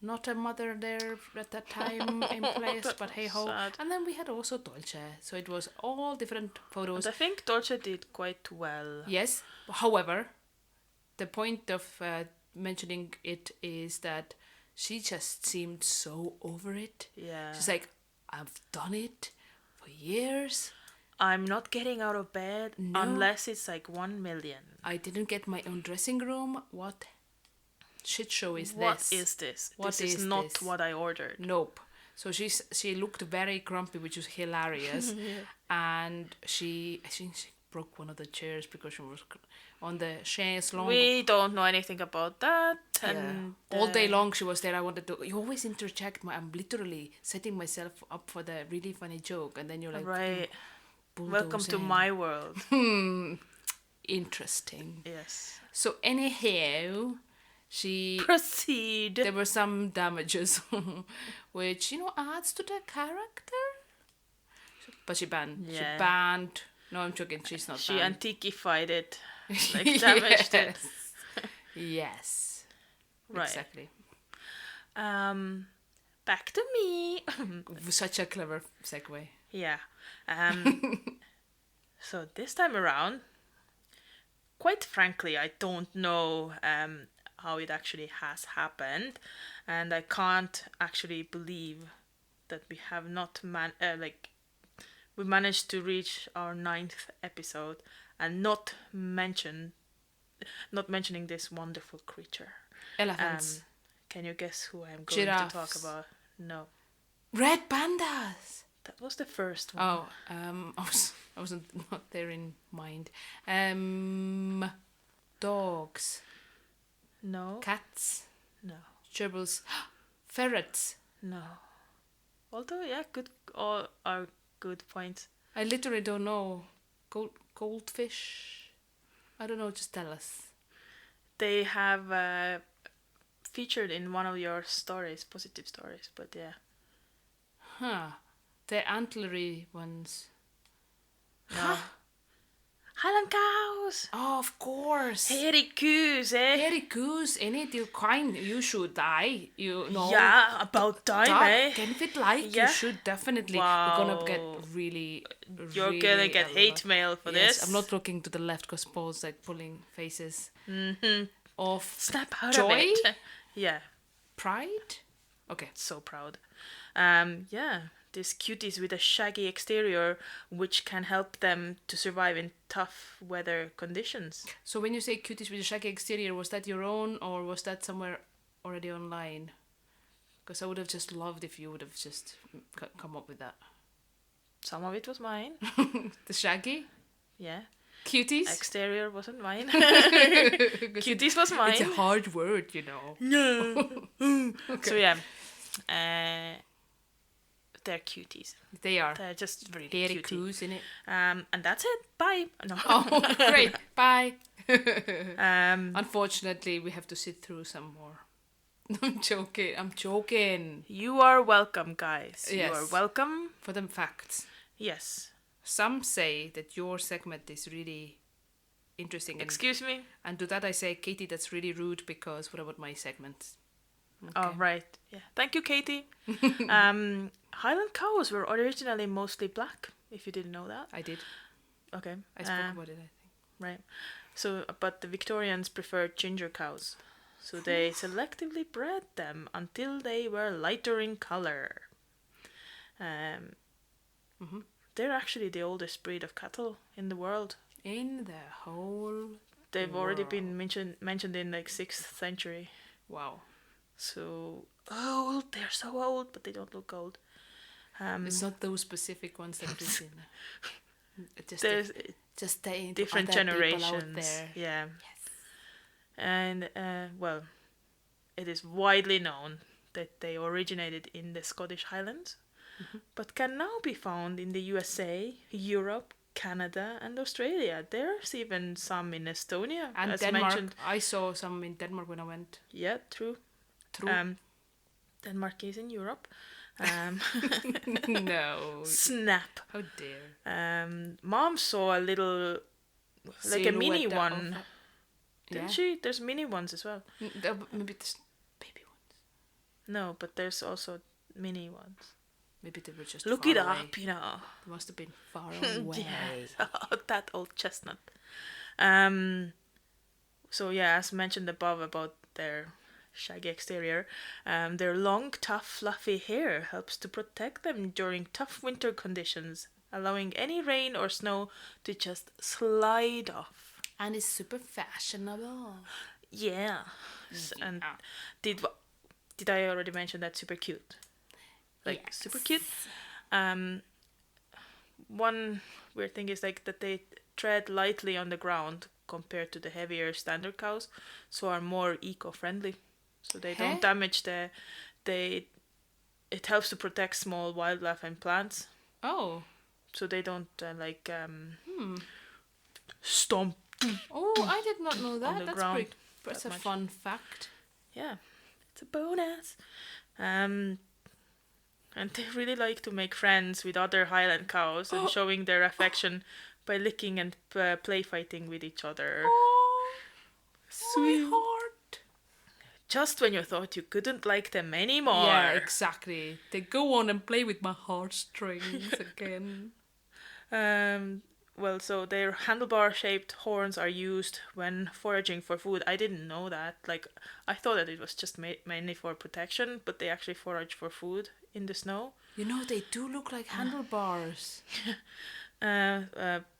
not a mother there at that time in place, but hey ho. Sad. And then we had also Dolce. So it was all different photos. And I think Dolce did quite well. Yes. However, the point of mentioning it is that she just seemed so over it. Yeah. She's like, I've done it for years. I'm not getting out of bed unless it's like 1 million. I didn't get my own dressing room. What shit show is What this? is this? What this is is not this? what I ordered. Nope. So she looked very grumpy, which was hilarious. And I think she broke one of the chairs because she was on the chaise longue. We don't know anything about that. And all day long she was there. I wanted to. You always interject. I'm literally setting myself up for the really funny joke, and then you're like, right. "Bulldoze Welcome to in." my world. Interesting. Yes. So anyhow, Proceed. there were some damages, which adds to the character. But she banned. Yeah. She banned. No, I'm joking. She's not. She banned. antiquified it. Like damaged it. Yes. Right. Exactly. Back to me. Such a clever segue. Yeah. So this time around, quite frankly, I don't know how it actually has happened, and I can't actually believe that we have not we managed to reach our 9th episode and not mentioning this wonderful creature. Elephants. Can you guess who I'm going Giraffes. to talk about? No, Red pandas. that was the first one. Oh, I wasn't not there in mind. Dogs, No, cats, no, gerbils, ferrets. no. Although, yeah, all are good points. I literally don't know. Goldfish. I don't know. Just tell us. They have featured in one of your stories, positive stories, but yeah. Huh. The antlery ones. No. Highland cows! Oh, of course. Hairy coos, eh? Hairy Coos, any of your kind, you should die. You know. Yeah, about time, eh? Can if it like, Yeah. you should definitely. Wow. We're gonna get really. You're really gonna get a hate lot. mail for Yes, this. I'm not looking to the left because Paul's like pulling faces of Snap out joy, of it. Yeah, pride. Okay. so proud. Yeah, these cuties with a shaggy exterior which can help them to survive in tough weather conditions. So when you say cuties with a shaggy exterior, was that your own or was that somewhere already online? Because I would have just loved if you would have just come up with that. Some of it was mine. The shaggy Yeah. cuties. Exterior wasn't mine. Cuties was mine. It's a hard word, you know. No. Okay. So yeah. they're cuties. They are. They're just really Very cutie. Coos in it. And that's it. Bye. No. Oh, great. Bye. Unfortunately, we have to sit through some more. I'm joking. You are welcome, guys. Yes. You are welcome. For them facts. Yes. Some say that your segment is really interesting. Excuse me? And to that I say, Katie, that's really rude because what about my segment? Okay. Oh, right. Yeah. Thank you, Katie. Highland cows were originally mostly black, if you didn't know that. I did. Okay. I spoke about it, I think. Right. So, but the Victorians preferred ginger cows. So they selectively bred them until they were lighter in color. They're actually the oldest breed of cattle in the world. In the whole They've world. already been mentioned in like 6th century. Wow. So old. They're so old, but they don't look old. It's not those specific ones that we've seen. There's just the different other generations. people out there. Yeah. Yes. And well, it is widely known that they originated in the Scottish Highlands, but can now be found in the USA, Europe, Canada, and Australia. There's even some in Estonia, And as Denmark. mentioned. I saw some in Denmark when I went. Yeah, true. Denmark is in Europe. No. Snap. How dare. Mom saw a little, like a mini Silhouette one. of- Didn't she? There's mini ones as well. Maybe there's baby ones. No, but there's also mini ones. Maybe they were just Look far it away. up, you know. They must have been far away. Yes. Oh, that old chestnut. So yeah, as mentioned above about their shaggy exterior, their long, tough, fluffy hair helps to protect them during tough winter conditions, allowing any rain or snow to just slide off. And it's super fashionable. Yeah. And did I already mention that super cute? Like Yes. super cute. One weird thing is like that they tread lightly on the ground compared to the heavier standard cows, so are more eco-friendly. So they don't damage it helps to protect small wildlife and plants. Oh. So they don't stomp. Oh, I did not know that. the That's ground great. That's a much. fun fact. Yeah, it's a bonus. And they really like to make friends with other Highland cows and showing their affection by licking and play fighting with each other. Oh, Sweet. my heart. Just when you thought you couldn't like them anymore. Yeah, exactly. They go on and play with my heartstrings again. Well, so their handlebar-shaped horns are used when foraging for food. I didn't know that. Like, I thought that it was just mainly for protection, but they actually forage for food in the snow. You know, they do look like handlebars.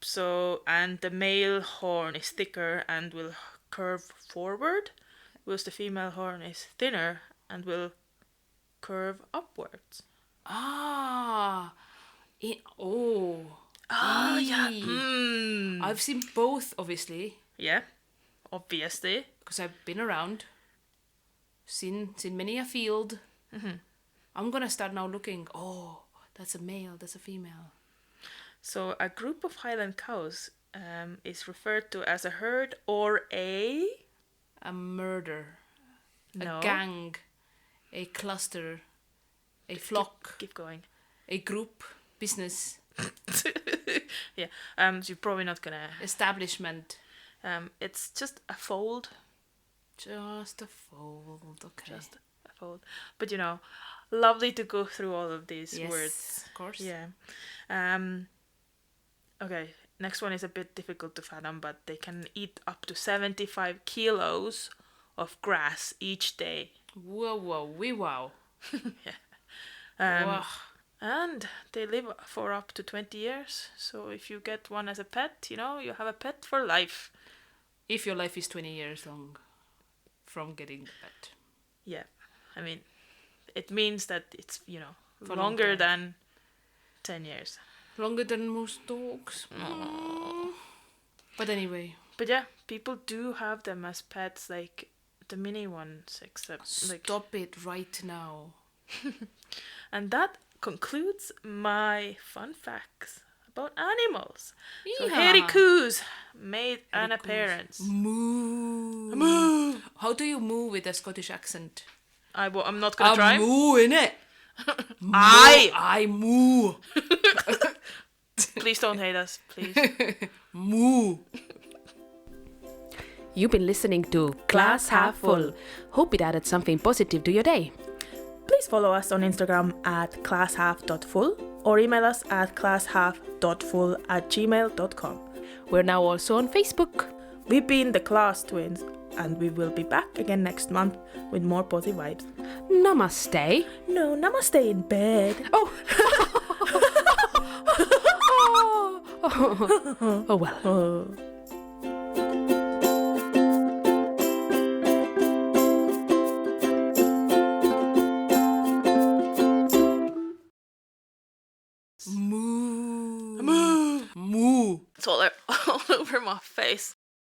So, and the male horn is thicker and will curve forward, whilst the female horn is thinner and will curve upwards. Ah. Yeah. I've seen both, obviously. Yeah, obviously. Because I've been around. Seen many a field. I'm gonna start now looking. Oh, that's a male, that's a female. So a group of Highland cows is referred to as a herd or a murder. No. A gang. A cluster. A flock. Keep going. A group. Business. Yeah. So you're probably not gonna. Establishment. It's just a fold. Just a fold. Okay. Just a fold. But you know, lovely to go through all of these Yes, words. of course. Yeah. Okay. Next one is a bit difficult to fathom, but they can eat up to 75 kilos of grass each day. Whoa, wee wow. Wow. And they live for up to 20 years. So if you get one as a pet, you know, you have a pet for life. If your life is 20 years long from getting the pet. Yeah. I mean, it means that it's, you know, For a long longer time. than 10 years. Longer than most dogs. But anyway. But yeah, people do have them as pets, like the mini ones, except like. Stop it right now. And that concludes my fun facts about animals. So Yeehaw. Hairy Coos made an Coos. appearance. Moo. Moo. How do you moo with a Scottish accent? I'm not gonna try. moo, innit? I moo. Please don't hate us, please. Moo. You've been listening to Glass Half Full. Hope it added something positive to your day. Please follow us on Instagram at classhalf.full or email us at classhalf.full@gmail.com. We're now also on Facebook. We've been the Klaas twins, and we will be back again next month with more positive vibes. Namaste. No, namaste in bed. Oh. Oh well. Moo. Moo. It's all over my face.